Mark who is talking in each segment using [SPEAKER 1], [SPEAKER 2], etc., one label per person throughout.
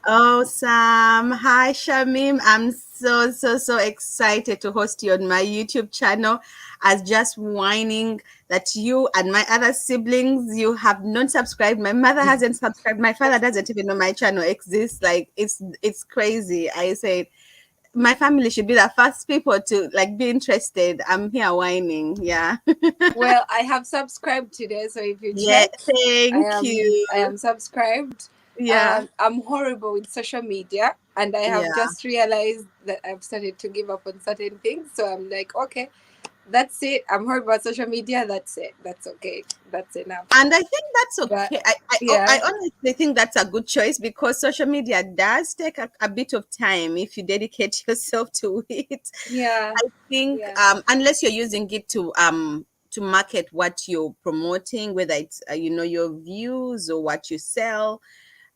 [SPEAKER 1] Awesome. Hi, Shamim. I'm so excited to host you on my YouTube channel. As just whining that you and my other siblings, you have not subscribed. My mother hasn't subscribed. My father doesn't even know my channel exists. Like it's crazy. I said my family should be the first people to like be interested. I'm here whining. Yeah.
[SPEAKER 2] Well, I have subscribed today, so if you
[SPEAKER 1] Yeah.
[SPEAKER 2] check,
[SPEAKER 1] Thank
[SPEAKER 2] I
[SPEAKER 1] you.
[SPEAKER 2] am subscribed.
[SPEAKER 1] Yeah.
[SPEAKER 2] I'm horrible with social media, and I have
[SPEAKER 1] Yeah.
[SPEAKER 2] just realized that I've started to give up on certain things. So I'm like, okay, that's it. I'm horrible about social media. That's it. That's okay. That's enough.
[SPEAKER 1] And I think that's
[SPEAKER 2] But
[SPEAKER 1] okay. I
[SPEAKER 2] yeah,
[SPEAKER 1] honestly think that's a good choice because social media does take a bit of time if you dedicate yourself to it.
[SPEAKER 2] yeah,
[SPEAKER 1] I think
[SPEAKER 2] yeah.
[SPEAKER 1] unless you're using it to market what you're promoting, whether it's your views or what you sell,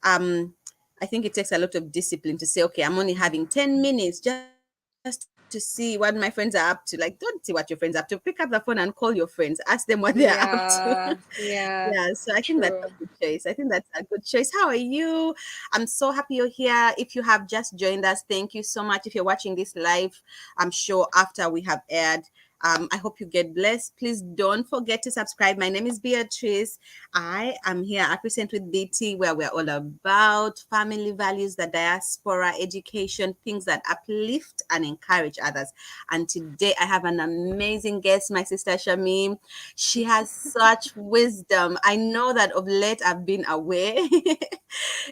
[SPEAKER 1] um I think it takes a lot of discipline to say, okay, I'm only having 10 minutes just to see what my friends are up to. Like, don't see what your friends are up to. Pick up the phone and call your friends, ask them what they're up to.
[SPEAKER 2] Yeah,
[SPEAKER 1] Yeah,
[SPEAKER 2] yeah,
[SPEAKER 1] so I think that's a good
[SPEAKER 2] true.
[SPEAKER 1] choice. I think that's a good choice. How are you? I'm so happy you're here. If you have just joined us, thank you so much. If you're watching this live, I'm sure after we have aired, I hope you get blessed. Please don't forget to subscribe. My name is Beatrice. I am here at Present with BT, where we're all about family values, the diaspora, education, things that uplift and encourage others. And today I have an amazing guest, my sister Shamim. She has such wisdom. I know that of late I've been away.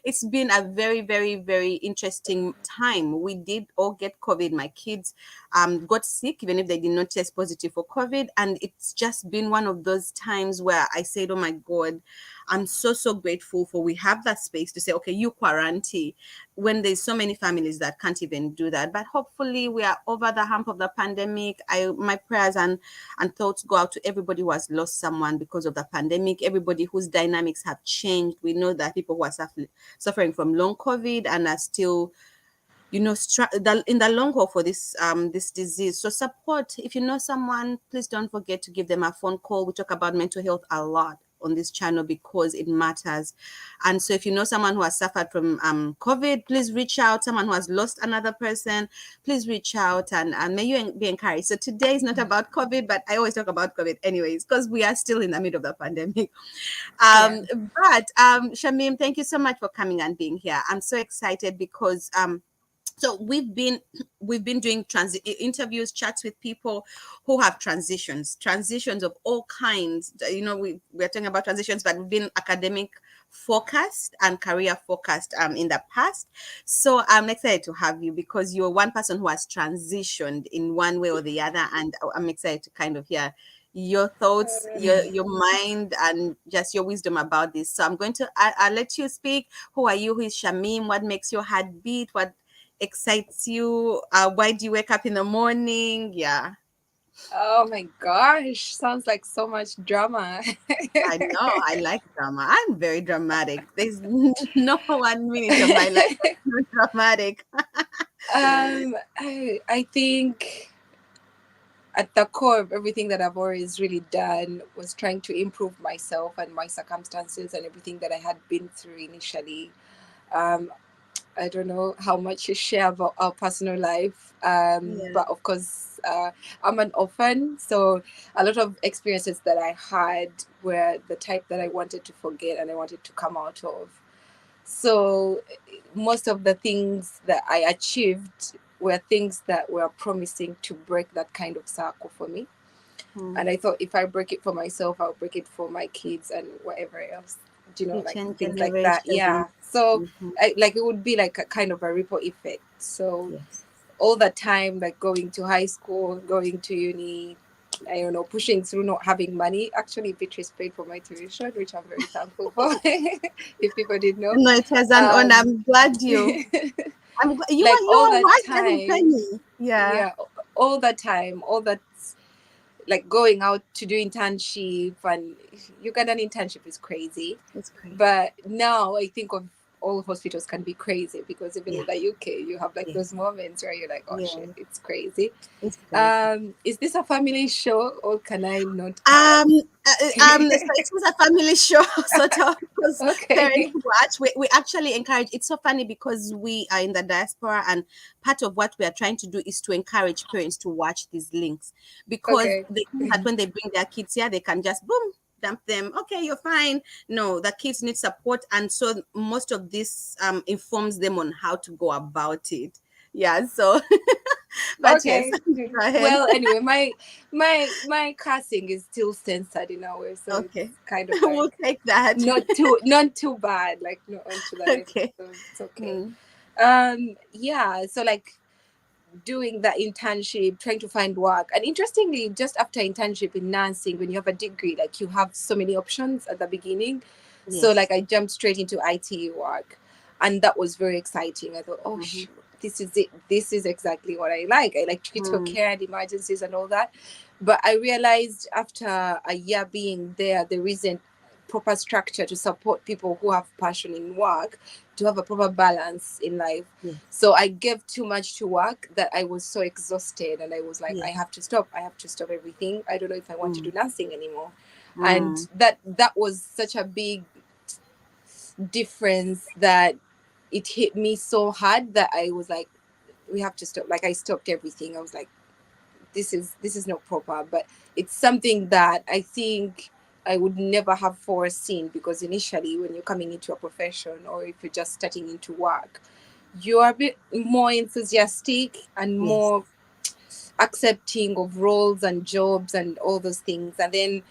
[SPEAKER 1] It's been a very interesting time. We did all get COVID. My kids got sick, even if they did not test positive for COVID. And it's just been one of those times where I said, oh my God, I'm so grateful for we have that space to say, okay, you quarantine, when there's so many families that can't even do that. But hopefully we are over the hump of the pandemic. My prayers and thoughts go out to everybody who has lost someone because of the pandemic, everybody whose dynamics have changed. We know that people who are suffering from long COVID and are still in the long haul for this disease. So support, if you know someone, please don't forget to give them a phone call. We talk about mental health a lot on this channel because it matters. And so if you know someone who has suffered from COVID, please reach out. Someone who has lost another person, please reach out, and may you be encouraged. So today is not about COVID, but I always talk about COVID anyways because we are still in the middle of the pandemic.
[SPEAKER 2] Yeah.
[SPEAKER 1] um but Shamim, thank you so much for coming and being here. I'm so excited because so we've been doing interviews, chats with people who have transitions of all kinds. We're talking about transitions, but we've been academic focused and career focused in the past. So I'm excited to have you because you're one person who has transitioned in one way or the other, and I'm excited to kind of hear your thoughts, your mind, and just your wisdom about this. So I'm going to I'll let you speak. Who are you? Who is Shamim? What makes your heart beat? What excites you? Why do you wake up in the morning? Yeah,
[SPEAKER 2] Oh my gosh, sounds like so much drama.
[SPEAKER 1] I know. I like drama. I'm very dramatic. There's no 1 minute of my life that's not dramatic.
[SPEAKER 2] I think at the core of everything that I've always really done was trying to improve myself and my circumstances and everything that I had been through initially. Um, I don't know how much you share about our personal life,
[SPEAKER 1] Yeah.
[SPEAKER 2] but of course, I'm an orphan, so a lot of experiences that I had were the type that I wanted to forget and I wanted to come out of. So most of the things that I achieved were things that were promising to break that kind of circle for me.
[SPEAKER 1] Hmm.
[SPEAKER 2] And I thought if I break it for myself, I'll break it for my kids and whatever else. Do you know, like
[SPEAKER 1] Future
[SPEAKER 2] things like that?
[SPEAKER 1] generations.
[SPEAKER 2] Yeah. So
[SPEAKER 1] Mhm.
[SPEAKER 2] like it would be like a kind of a ripple effect. So
[SPEAKER 1] Yes.
[SPEAKER 2] all the time, like going to high school, going to uni, I don't know, pushing through not having money. Actually, Beatrice paid for my tuition, which I'm very thankful for. If people did know,
[SPEAKER 1] No, it has an honor.
[SPEAKER 2] um,
[SPEAKER 1] I'm glad you. You
[SPEAKER 2] like
[SPEAKER 1] are you
[SPEAKER 2] all
[SPEAKER 1] are
[SPEAKER 2] the
[SPEAKER 1] white every
[SPEAKER 2] time,
[SPEAKER 1] penny. Yeah.
[SPEAKER 2] yeah, all the time, all that, like going out to do internship, and you got an internship is crazy.
[SPEAKER 1] It's crazy.
[SPEAKER 2] But now I think of all hospitals can be crazy, because even
[SPEAKER 1] Yeah.
[SPEAKER 2] in the UK, you have like
[SPEAKER 1] Yeah.
[SPEAKER 2] those moments where you're like, oh
[SPEAKER 1] Yeah.
[SPEAKER 2] shit, it's crazy.
[SPEAKER 1] It's crazy.
[SPEAKER 2] Is this a family show, or can I not
[SPEAKER 1] Um,
[SPEAKER 2] ask?
[SPEAKER 1] so it was a family show, sort of, because parents
[SPEAKER 2] Okay.
[SPEAKER 1] watch. We actually encourage. It's so funny because we are in the diaspora, and part of what we are trying to do is to encourage parents to watch these links, because
[SPEAKER 2] Okay.
[SPEAKER 1] they think that when they bring their kids here, they can just boom dump them. Okay, you're fine. No, the kids need support, and so most of this informs them on how to go about it. Yeah. So, but yes,
[SPEAKER 2] Okay.
[SPEAKER 1] go ahead.
[SPEAKER 2] Well, anyway, my casting is still censored in a way, so
[SPEAKER 1] Okay,
[SPEAKER 2] it's kind of
[SPEAKER 1] we'll
[SPEAKER 2] like
[SPEAKER 1] take that.
[SPEAKER 2] not too bad, like not onto the level,
[SPEAKER 1] Okay.
[SPEAKER 2] so it's okay.
[SPEAKER 1] Mm.
[SPEAKER 2] Yeah, so like doing the internship, trying to find work. And interestingly, just after internship in nursing, when you have a degree, like you have so many options at the beginning. So
[SPEAKER 1] Yes.
[SPEAKER 2] like I jumped straight into IT work, and that was very exciting. I thought, oh,
[SPEAKER 1] Mm-hmm.
[SPEAKER 2] this is it. This is exactly what I like. I like critical
[SPEAKER 1] Mm.
[SPEAKER 2] care and emergencies and all that. But I realized after a year being there, there isn't proper structure to support people who have passion in work, to have a proper balance in life.
[SPEAKER 1] Yes.
[SPEAKER 2] So I gave too much to work that I was so exhausted, and I was like, I
[SPEAKER 1] Yes.
[SPEAKER 2] have to stop. I have to stop everything. I don't know if I want to do
[SPEAKER 1] Mm.
[SPEAKER 2] nursing anymore. And
[SPEAKER 1] Mm.
[SPEAKER 2] that was such a big difference that it hit me so hard that I was like, we have to stop. Like I stopped everything. I was like, this is not proper. But it's something that I think I would never have foreseen, because initially when you're coming into a profession, or if you're just starting into work, you're a bit more enthusiastic and
[SPEAKER 1] Yes.
[SPEAKER 2] more accepting of roles and jobs and all those things. And then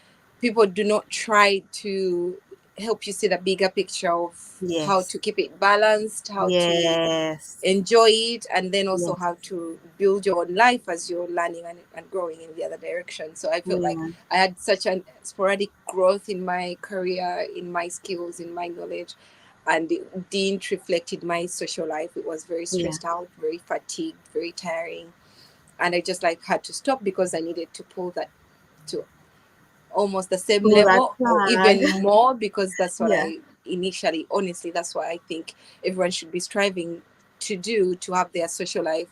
[SPEAKER 2] people do not try to help you see the bigger picture of how
[SPEAKER 1] Yes.
[SPEAKER 2] to keep it balanced, how to
[SPEAKER 1] Yes.
[SPEAKER 2] enjoy it, and then also
[SPEAKER 1] Yes.
[SPEAKER 2] how to build your own life as you're learning and growing in the other direction. So I felt like
[SPEAKER 1] Yeah.
[SPEAKER 2] I had such an sporadic growth in my career, in my skills, in my knowledge, and it didn't reflect in my social life. It was very
[SPEAKER 1] Yeah.
[SPEAKER 2] stressed out, very fatigued, very tiring, and I just like had to stop, because I needed to pull that to almost the same
[SPEAKER 1] Pull that
[SPEAKER 2] level or
[SPEAKER 1] card.
[SPEAKER 2] even more, because that's what
[SPEAKER 1] Yeah.
[SPEAKER 2] I initially, honestly, that's what I think everyone should be striving to do, to have their social life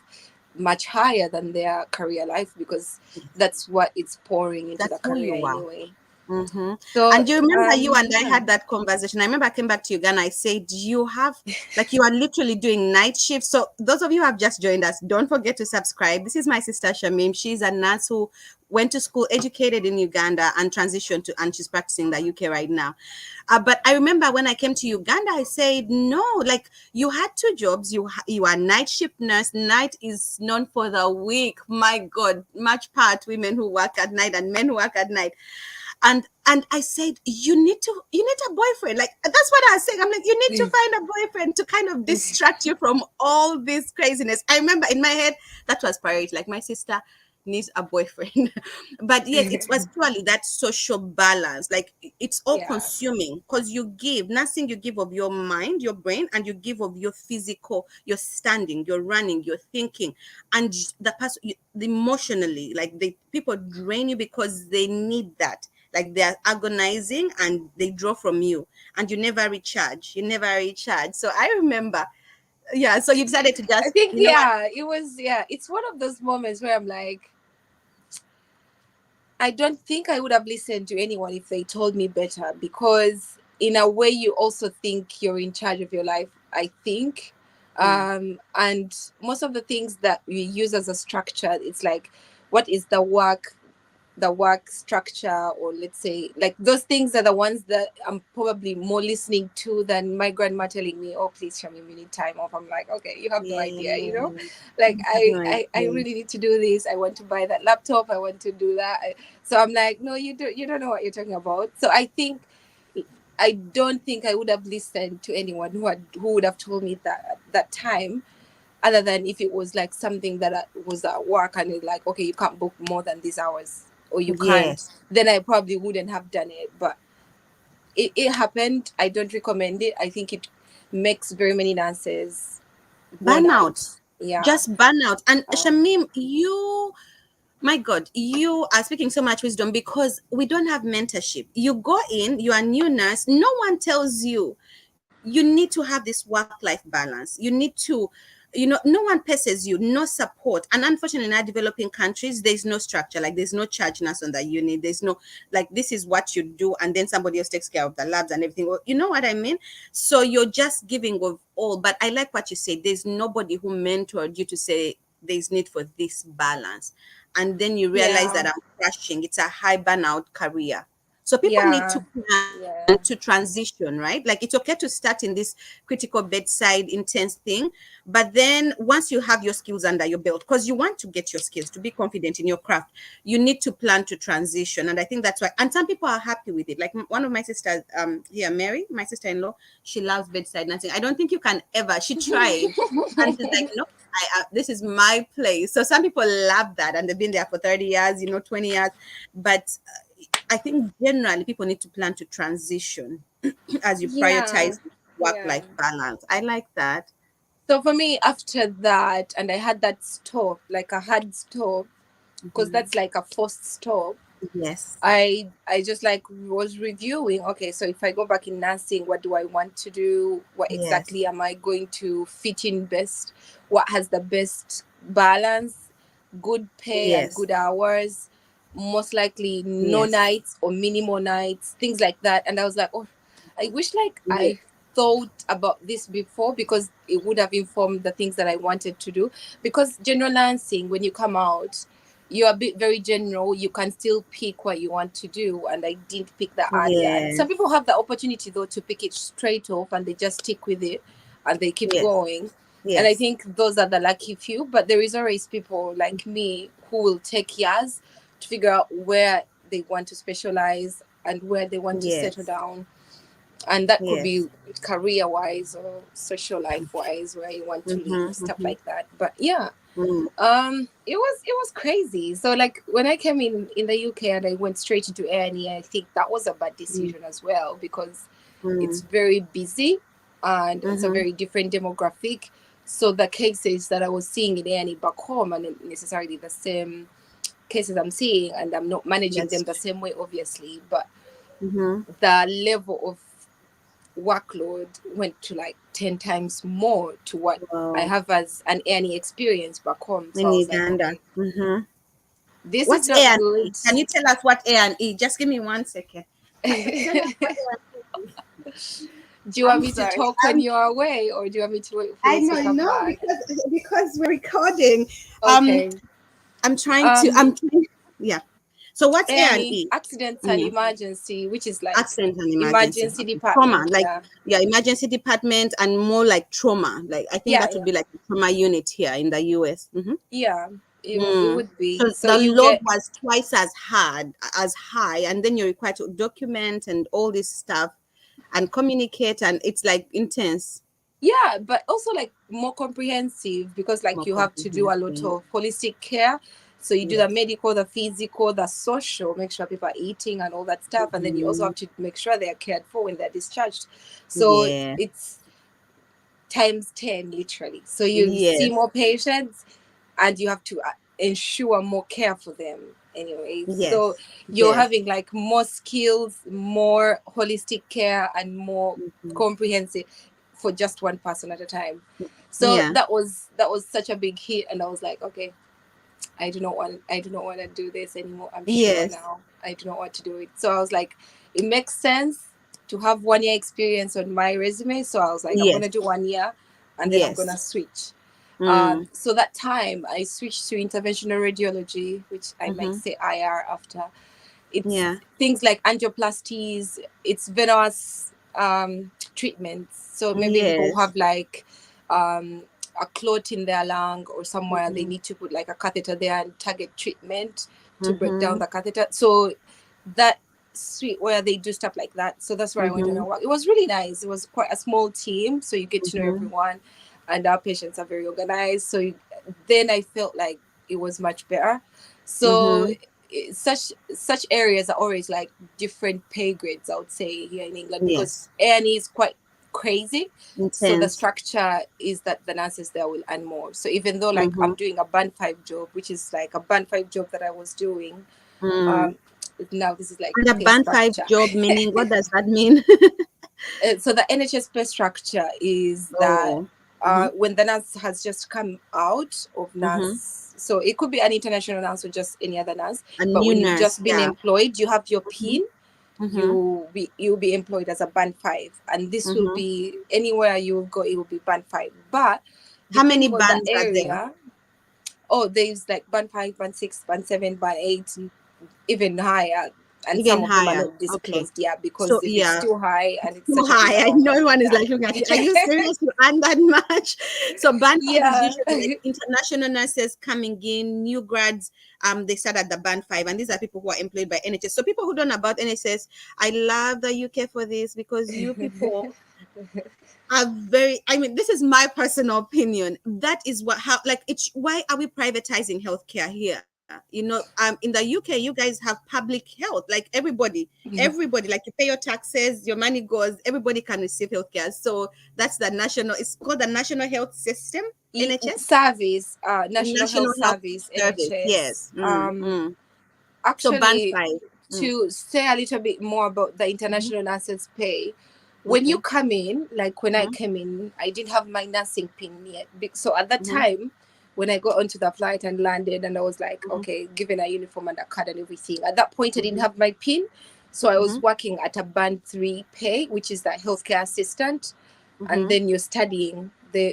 [SPEAKER 2] much higher than their career life, because
[SPEAKER 1] Yes.
[SPEAKER 2] that's what it's pouring into the
[SPEAKER 1] That's who
[SPEAKER 2] career
[SPEAKER 1] you are.
[SPEAKER 2] anyway.
[SPEAKER 1] Mm-hmm.
[SPEAKER 2] So
[SPEAKER 1] And you remember you and I
[SPEAKER 2] yeah.
[SPEAKER 1] had that conversation. I remember I came back to Uganda. I said, you have, like, you are literally doing night shifts. So, those of you who have just joined us, don't forget to subscribe. This is my sister Shamim. She's a nurse who went to school, educated in Uganda, and transitioned to, and she's practicing in the UK right now. But I remember when I came to Uganda, I said, no, like, you had two jobs. You are night shift nurse. Night is known for the weak. My God, much part women who work at night and men who work at night. And I said, you need a boyfriend. Like, that's what I was saying. I'm like, you need to find a boyfriend to kind of distract you from all this craziness. I remember in my head that was priority. Like, my sister needs a boyfriend. But yet it was purely that social balance. Like, it's all
[SPEAKER 2] Yeah.
[SPEAKER 1] consuming, because you give nothing. You give of your mind, your brain, and you give of your physical, your standing, your running, your thinking, and the person emotionally, like, the people drain you because they need that. Like, they're agonizing and they draw from you, and you never recharge. So I remember, yeah, so you decided to
[SPEAKER 2] I
[SPEAKER 1] just,
[SPEAKER 2] think,
[SPEAKER 1] you know what.
[SPEAKER 2] yeah, it was, yeah, it's one of those moments where I'm like, I don't think I would have listened to anyone if they told me better, because in a way you also think you're in charge of your life, I think.
[SPEAKER 1] Mm.
[SPEAKER 2] And most of the things that we use as a structure, it's like, what is the work structure, or let's say like those things are the ones that I'm probably more listening to than my grandma telling me, oh please Shamim, you need time off. I'm like, okay, you have no idea,
[SPEAKER 1] Yeah,
[SPEAKER 2] like
[SPEAKER 1] I have no
[SPEAKER 2] I
[SPEAKER 1] idea.
[SPEAKER 2] really need to do this, I want to buy that laptop, I want to do that. So I'm like, no, you don't know what you're talking about. So I don't think I would have listened to anyone who would have told me that at that time, other than if it was like something that was at work and it's like, okay, you can't book more than these hours, or you can't,
[SPEAKER 1] Yes.
[SPEAKER 2] then I probably wouldn't have done it. But it happened. I don't recommend it. I think it makes very many dancers worn out.
[SPEAKER 1] Burnout.
[SPEAKER 2] Yeah.
[SPEAKER 1] Just burnout. And
[SPEAKER 2] um,
[SPEAKER 1] Shamim, my God, you are speaking so much wisdom, because we don't have mentorship. You go in, you are a new nurse, no one tells you. you need to have this work-life balance. You need to, no one passes you, no support. And unfortunately, in our developing countries, there's no structure. Like, there's no charge nurse on the unit. There's no, like, this is what you do, and then somebody else takes care of the labs and everything. You know what I mean? So you're just giving of all. But I like what you say. There's nobody who mentored you to say there's need for this balance. And then you realize
[SPEAKER 2] Yeah.
[SPEAKER 1] that I'm crashing. It's a high burnout career. So people need to
[SPEAKER 2] Yeah.
[SPEAKER 1] plan
[SPEAKER 2] Yeah.
[SPEAKER 1] to transition, right? Like, it's okay to start in this critical bedside intense thing, but then once you have your skills under your belt, because you want to get your skills to be confident in your craft, you need to plan to transition. And I think that's why, and some people are happy with it. Like, one of my sisters here, Mary, my sister-in-law, she loves bedside nursing. I don't think you can ever, she tried, and she's like, no, this is my place. So some people love that, and they've been there for 30 years, 20 years. But I think generally people need to plan to transition as you
[SPEAKER 2] Yeah.
[SPEAKER 1] prioritize
[SPEAKER 2] Yeah.
[SPEAKER 1] work-life balance. I like that.
[SPEAKER 2] So for me, after that, and I had that stop, like a hard stop, because
[SPEAKER 1] Mhm.
[SPEAKER 2] that's like a forced stop.
[SPEAKER 1] Yes.
[SPEAKER 2] I just like was reviewing, okay, so if I go back in nursing, what do I want to do? What
[SPEAKER 1] Yes.
[SPEAKER 2] exactly am I going to fit in best? What has the best balance? Good pay and
[SPEAKER 1] Yes.
[SPEAKER 2] good hours, most likely no
[SPEAKER 1] Yes.
[SPEAKER 2] nights or minimal nights, things like that. And I was like, oh, I wish like
[SPEAKER 1] Yes.
[SPEAKER 2] I thought about this before, because it would have informed the things that I wanted to do. Because general nursing, when you come out, you're a bit very general. You can still pick what you want to do, and I didn't pick that earlier. And some
[SPEAKER 1] Yes.
[SPEAKER 2] people have the opportunity though to pick it straight off, and they just stick with it, and they keep
[SPEAKER 1] Yes.
[SPEAKER 2] going. And I
[SPEAKER 1] Yes.
[SPEAKER 2] think those are the lucky few. But there is always people like me who will take years to figure out where they want to specialize and where they want to settle
[SPEAKER 1] Yes.
[SPEAKER 2] down. And that could
[SPEAKER 1] Yes.
[SPEAKER 2] be career wise or social life wise, where you want to live,
[SPEAKER 1] Mm-hmm.
[SPEAKER 2] stuff
[SPEAKER 1] Mm-hmm.
[SPEAKER 2] like that. But yeah,
[SPEAKER 1] Mm.
[SPEAKER 2] it was crazy. So like when I came in the UK and I went straight into A&E, I think that was a bad
[SPEAKER 1] Mm.
[SPEAKER 2] decision as well, because it's
[SPEAKER 1] Mm.
[SPEAKER 2] very busy and it's a
[SPEAKER 1] Mm-hmm.
[SPEAKER 2] very different demographic. So the cases that I was seeing in A&E back home are not necessarily the same cases I'm seeing, and I'm not managing them
[SPEAKER 1] That's
[SPEAKER 2] the same way, obviously. But
[SPEAKER 1] mm-hmm.
[SPEAKER 2] the level of workload went to like 10 times more to what I
[SPEAKER 1] Wow.
[SPEAKER 2] have as an A&E experience back home. So
[SPEAKER 1] In
[SPEAKER 2] I was like,
[SPEAKER 1] Uganda.
[SPEAKER 2] okay,
[SPEAKER 1] Mm-hmm.
[SPEAKER 2] this is
[SPEAKER 1] What's
[SPEAKER 2] not
[SPEAKER 1] A&E?
[SPEAKER 2] good.
[SPEAKER 1] Can you tell us what A&E? Just give me 1 second. Tell us what A&E is.
[SPEAKER 2] Do you want
[SPEAKER 1] I'm
[SPEAKER 2] me to
[SPEAKER 1] sorry.
[SPEAKER 2] talk when you're away, or do you want me to wait for
[SPEAKER 1] I
[SPEAKER 2] you to
[SPEAKER 1] know,
[SPEAKER 2] come
[SPEAKER 1] no,
[SPEAKER 2] back?
[SPEAKER 1] because we're recording. Um,
[SPEAKER 2] Okay.
[SPEAKER 1] I'm trying to.
[SPEAKER 2] Um,
[SPEAKER 1] Yeah. So what's A and
[SPEAKER 2] A&E,
[SPEAKER 1] E?
[SPEAKER 2] accidents and
[SPEAKER 1] Mm.
[SPEAKER 2] emergency, which is like
[SPEAKER 1] Accident and emergency.
[SPEAKER 2] emergency
[SPEAKER 1] Okay. Trauma,
[SPEAKER 2] department.
[SPEAKER 1] like,
[SPEAKER 2] Yeah.
[SPEAKER 1] yeah, emergency department, and more like trauma. Like, I think
[SPEAKER 2] Yeah.
[SPEAKER 1] that would
[SPEAKER 2] Yeah.
[SPEAKER 1] be like the trauma unit here in the US. Mm-hmm.
[SPEAKER 2] Yeah. It
[SPEAKER 1] Mm.
[SPEAKER 2] would be.
[SPEAKER 1] So
[SPEAKER 2] So
[SPEAKER 1] the
[SPEAKER 2] you
[SPEAKER 1] load
[SPEAKER 2] get,
[SPEAKER 1] was twice as high, and then you're required to document and all this stuff and communicate, and it's like intense,
[SPEAKER 2] yeah, but also like more comprehensive, because like
[SPEAKER 1] more
[SPEAKER 2] you have to do a lot
[SPEAKER 1] comprehensive.
[SPEAKER 2] of holistic care. So you do the
[SPEAKER 1] Yes.
[SPEAKER 2] medical, the physical, the social, make sure people are eating and all that stuff, and then you also
[SPEAKER 1] Mhm.
[SPEAKER 2] have to make sure they are cared for when they're discharged. So
[SPEAKER 1] Yeah.
[SPEAKER 2] it's times 10 literally. So you see
[SPEAKER 1] Yes.
[SPEAKER 2] more patients, and you have to ensure more care for them anyway. So
[SPEAKER 1] Yes.
[SPEAKER 2] you're
[SPEAKER 1] Yes.
[SPEAKER 2] having like more skills, more holistic care, and more
[SPEAKER 1] Mhm.
[SPEAKER 2] comprehensive for just one person at a time. So
[SPEAKER 1] Yeah.
[SPEAKER 2] that was such a big hit, and I was like, okay, I do not want to do this anymore. I'm sure
[SPEAKER 1] Yes.
[SPEAKER 2] now I do not want to do it. So I was like, it makes sense to have 1 year experience on my resume. So I was like, I'm gonna
[SPEAKER 1] Yes.
[SPEAKER 2] do 1 year, and then I'm gonna
[SPEAKER 1] Yes.
[SPEAKER 2] switch.
[SPEAKER 1] Mm.
[SPEAKER 2] So that time I switched to interventional radiology, which I might
[SPEAKER 1] Mm-hmm.
[SPEAKER 2] say IR after. It's
[SPEAKER 1] Yeah.
[SPEAKER 2] things like angioplasties, it's venous treatments. So maybe people who
[SPEAKER 1] Yes.
[SPEAKER 2] have like a clot in their lung or somewhere, they
[SPEAKER 1] Mm-hmm.
[SPEAKER 2] need to put like a catheter there and target treatment to break down
[SPEAKER 1] Mm-hmm.
[SPEAKER 2] the catheter. So that suite where they do stuff like that. So that's where I went and I
[SPEAKER 1] Mm-hmm.
[SPEAKER 2] worked. It was really nice. It was quite a small team, so you get to know
[SPEAKER 1] Mm-hmm.
[SPEAKER 2] everyone, and our patients are very organized. So then I felt like it was much better. So
[SPEAKER 1] Mm-hmm.
[SPEAKER 2] such areas are always like different pay grades, I would say, here in England, because
[SPEAKER 1] Yes.
[SPEAKER 2] A&E is quite crazy. So the
[SPEAKER 1] Intense.
[SPEAKER 2] structure is that the nurses there will earn more. So even though like
[SPEAKER 1] Mm-hmm.
[SPEAKER 2] I'm doing a band 5 job, which is like a band 5 job that I was doing,
[SPEAKER 1] Mm.
[SPEAKER 2] um now this is like
[SPEAKER 1] And a
[SPEAKER 2] pay
[SPEAKER 1] band five
[SPEAKER 2] structure.
[SPEAKER 1] job, meaning what does that mean?
[SPEAKER 2] So the NHS pay structure is that
[SPEAKER 1] Oh. Mm-hmm.
[SPEAKER 2] when the nurse has just come out of
[SPEAKER 1] Mm-hmm.
[SPEAKER 2] nurse, so it could be an international nurse or just any other nurse,
[SPEAKER 1] A
[SPEAKER 2] but
[SPEAKER 1] new
[SPEAKER 2] when you've
[SPEAKER 1] nurse,
[SPEAKER 2] just been
[SPEAKER 1] yeah.
[SPEAKER 2] employed, you have your
[SPEAKER 1] Mm-hmm.
[SPEAKER 2] pin.
[SPEAKER 1] Mm-hmm.
[SPEAKER 2] You'll be employed as a band 5, and this will
[SPEAKER 1] Mm-hmm.
[SPEAKER 2] be anywhere you go, it will be band 5. But
[SPEAKER 1] How many
[SPEAKER 2] depending on the
[SPEAKER 1] bands are there?
[SPEAKER 2] area, oh, there's like band 5, band 6, band 7, band 8, even higher, and
[SPEAKER 1] Even
[SPEAKER 2] some of them are
[SPEAKER 1] higher.
[SPEAKER 2] not
[SPEAKER 1] Okay.
[SPEAKER 2] disclosed. Yeah,
[SPEAKER 1] So
[SPEAKER 2] because if it's
[SPEAKER 1] yeah,
[SPEAKER 2] too high and it's
[SPEAKER 1] too
[SPEAKER 2] such a big
[SPEAKER 1] high. I
[SPEAKER 2] amount
[SPEAKER 1] know
[SPEAKER 2] of
[SPEAKER 1] everyone is like looking at you. Are
[SPEAKER 2] yeah.
[SPEAKER 1] you serious? You earn that much? So band five is
[SPEAKER 2] Yeah.
[SPEAKER 1] usually like international nurses coming in, new grads. They start at the band 5, and these are people who are employed by NHS. So people who don't know about NHS, I love the UK for this because you people are very. I mean, this is my personal opinion. That is what how like it's why are we privatizing healthcare here? In the UK, you guys have public health. Like everybody, like you pay your taxes, your money goes, everybody can receive healthcare. So that's the national. It's called the National Health System, NHS,
[SPEAKER 2] Service, National
[SPEAKER 1] National
[SPEAKER 2] Health
[SPEAKER 1] Health
[SPEAKER 2] Service,
[SPEAKER 1] Service.
[SPEAKER 2] NHS.
[SPEAKER 1] Yes. So band
[SPEAKER 2] Actually,
[SPEAKER 1] 5. Mm.
[SPEAKER 2] to say a little bit more about the
[SPEAKER 1] Mm-hmm.
[SPEAKER 2] international nurses pay, when you
[SPEAKER 1] Okay.
[SPEAKER 2] come in, like when I
[SPEAKER 1] Mm-hmm.
[SPEAKER 2] came in, I didn't have my nursing pin yet. So at that
[SPEAKER 1] Mm-hmm.
[SPEAKER 2] time, when I got onto the flight and landed, and I was like,
[SPEAKER 1] Mm-hmm.
[SPEAKER 2] okay, given a uniform and a card and everything, at that point I didn't
[SPEAKER 1] Mm-hmm.
[SPEAKER 2] have my pin. So I
[SPEAKER 1] Mm-hmm.
[SPEAKER 2] was working at a band 3 pay, which is the healthcare assistant. And
[SPEAKER 1] Mm-hmm.
[SPEAKER 2] then you're studying.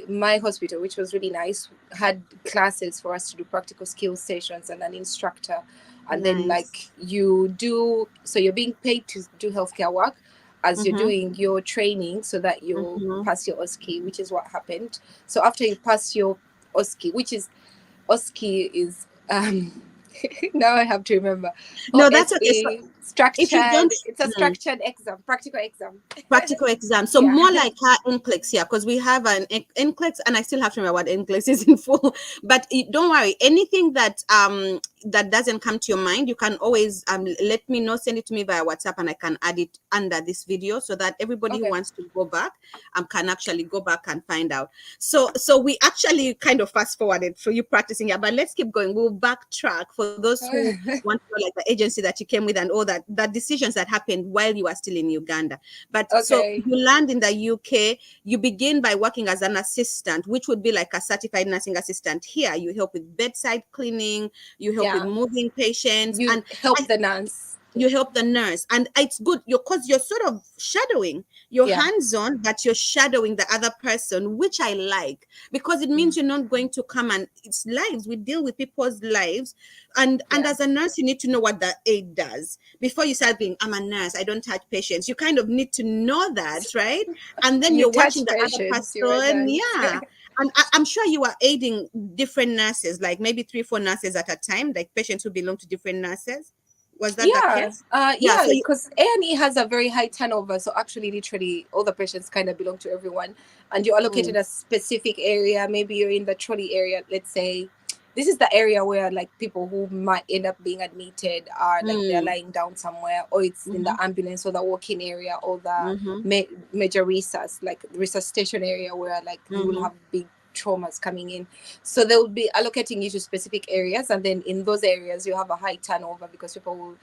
[SPEAKER 2] My hospital, which was really nice, had classes for us to do practical skills sessions and an instructor. And then
[SPEAKER 1] Nice.
[SPEAKER 2] like so you're being paid to do healthcare work as you're
[SPEAKER 1] Mm-hmm.
[SPEAKER 2] doing your training so that you
[SPEAKER 1] Mm-hmm.
[SPEAKER 2] pass your OSCE, which is what happened. So after you pass your OSCE, which is OSCE is now I have to remember.
[SPEAKER 1] No, that's okay. So
[SPEAKER 2] OSCE
[SPEAKER 1] if you
[SPEAKER 2] structured.
[SPEAKER 1] don't,
[SPEAKER 2] It's a
[SPEAKER 1] mm,
[SPEAKER 2] structured exam, practical exam.
[SPEAKER 1] practical exam, so
[SPEAKER 2] Yeah.
[SPEAKER 1] more like our NCLEX here, because we have an NCLEX, and I still have to remember what NCLEX is in full. But don't worry, anything that doesn't come to your mind, you can always let me know, send it to me via WhatsApp, and I can add it under this video so that everybody who
[SPEAKER 2] Okay.
[SPEAKER 1] wants to go back can actually go back and find out. So we actually kind of fast forwarded for you practicing here, but let's keep going. We'll backtrack for those who want to know, like the agency that you came with and all that, the decisions that happened while you were still in Uganda. But so
[SPEAKER 2] Okay.
[SPEAKER 1] you land in the UK, you begin by working as an assistant, which would be like a certified nursing assistant. Here, you help with bedside cleaning, you help with
[SPEAKER 2] Yeah.
[SPEAKER 1] moving patients,
[SPEAKER 2] You
[SPEAKER 1] and
[SPEAKER 2] help the nurse.
[SPEAKER 1] you help the nurse. And it's good because you're sort of shadowing. You're
[SPEAKER 2] Yeah.
[SPEAKER 1] hands-on, but you're shadowing the other person, which I like because it means you're not going to come and it's lives. We deal with people's lives. And
[SPEAKER 2] Yeah.
[SPEAKER 1] as a nurse, you need to know what the aid does before you start being, I'm a nurse, I don't touch patients. You kind of need to know that, right? And then
[SPEAKER 2] You
[SPEAKER 1] you're watching
[SPEAKER 2] touch
[SPEAKER 1] the other
[SPEAKER 2] patients, you're a
[SPEAKER 1] person.
[SPEAKER 2] nurse.
[SPEAKER 1] Yeah. And I'm sure you are aiding different nurses, like maybe 3 4 nurses at a time, like patients who belong to different nurses. Was that the
[SPEAKER 2] Yeah.
[SPEAKER 1] case? Yeah. So you,
[SPEAKER 2] Because A&E has a very high turnover. So actually, literally, all the patients kind of belong to everyone. And you're allocated
[SPEAKER 1] mm,
[SPEAKER 2] a specific area. Maybe you're in the trolley area. Let's say this is the area where like people who might end up being admitted are like they're
[SPEAKER 1] mm,
[SPEAKER 2] lying down somewhere, or it's in
[SPEAKER 1] mm-hmm,
[SPEAKER 2] the ambulance or the walk-in area or the
[SPEAKER 1] mm-hmm,
[SPEAKER 2] major resus, like resuscitation area where like you will
[SPEAKER 1] mm-hmm,
[SPEAKER 2] have big traumas coming in. So they will be allocating you to specific areas, and then in those areas you have a high turnover because people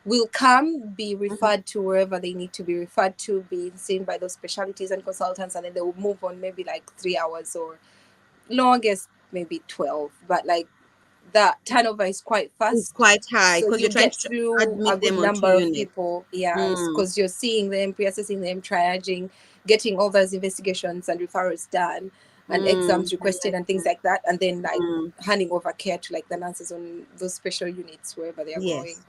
[SPEAKER 2] will come, be
[SPEAKER 1] mm-hmm.
[SPEAKER 2] referred to wherever they need to be referred to, be seen by those specialties and consultants, and then they will move on maybe like 3 hours or longest maybe 12. But like the turnover is quite
[SPEAKER 1] It's
[SPEAKER 2] fast,
[SPEAKER 1] quite high
[SPEAKER 2] so
[SPEAKER 1] because you're
[SPEAKER 2] you
[SPEAKER 1] trying
[SPEAKER 2] get
[SPEAKER 1] to
[SPEAKER 2] through a
[SPEAKER 1] admit
[SPEAKER 2] good
[SPEAKER 1] them onto
[SPEAKER 2] number of
[SPEAKER 1] unit.
[SPEAKER 2] people. Yeah,
[SPEAKER 1] Mm,
[SPEAKER 2] because you're seeing them, pre-assessing them, triaging, getting all those investigations and referrals done, and exams
[SPEAKER 1] I
[SPEAKER 2] requested
[SPEAKER 1] like
[SPEAKER 2] and things
[SPEAKER 1] that.
[SPEAKER 2] like that, and then like
[SPEAKER 1] Mm,
[SPEAKER 2] handing over care to like the nurses on those special units wherever they are going.
[SPEAKER 1] yes.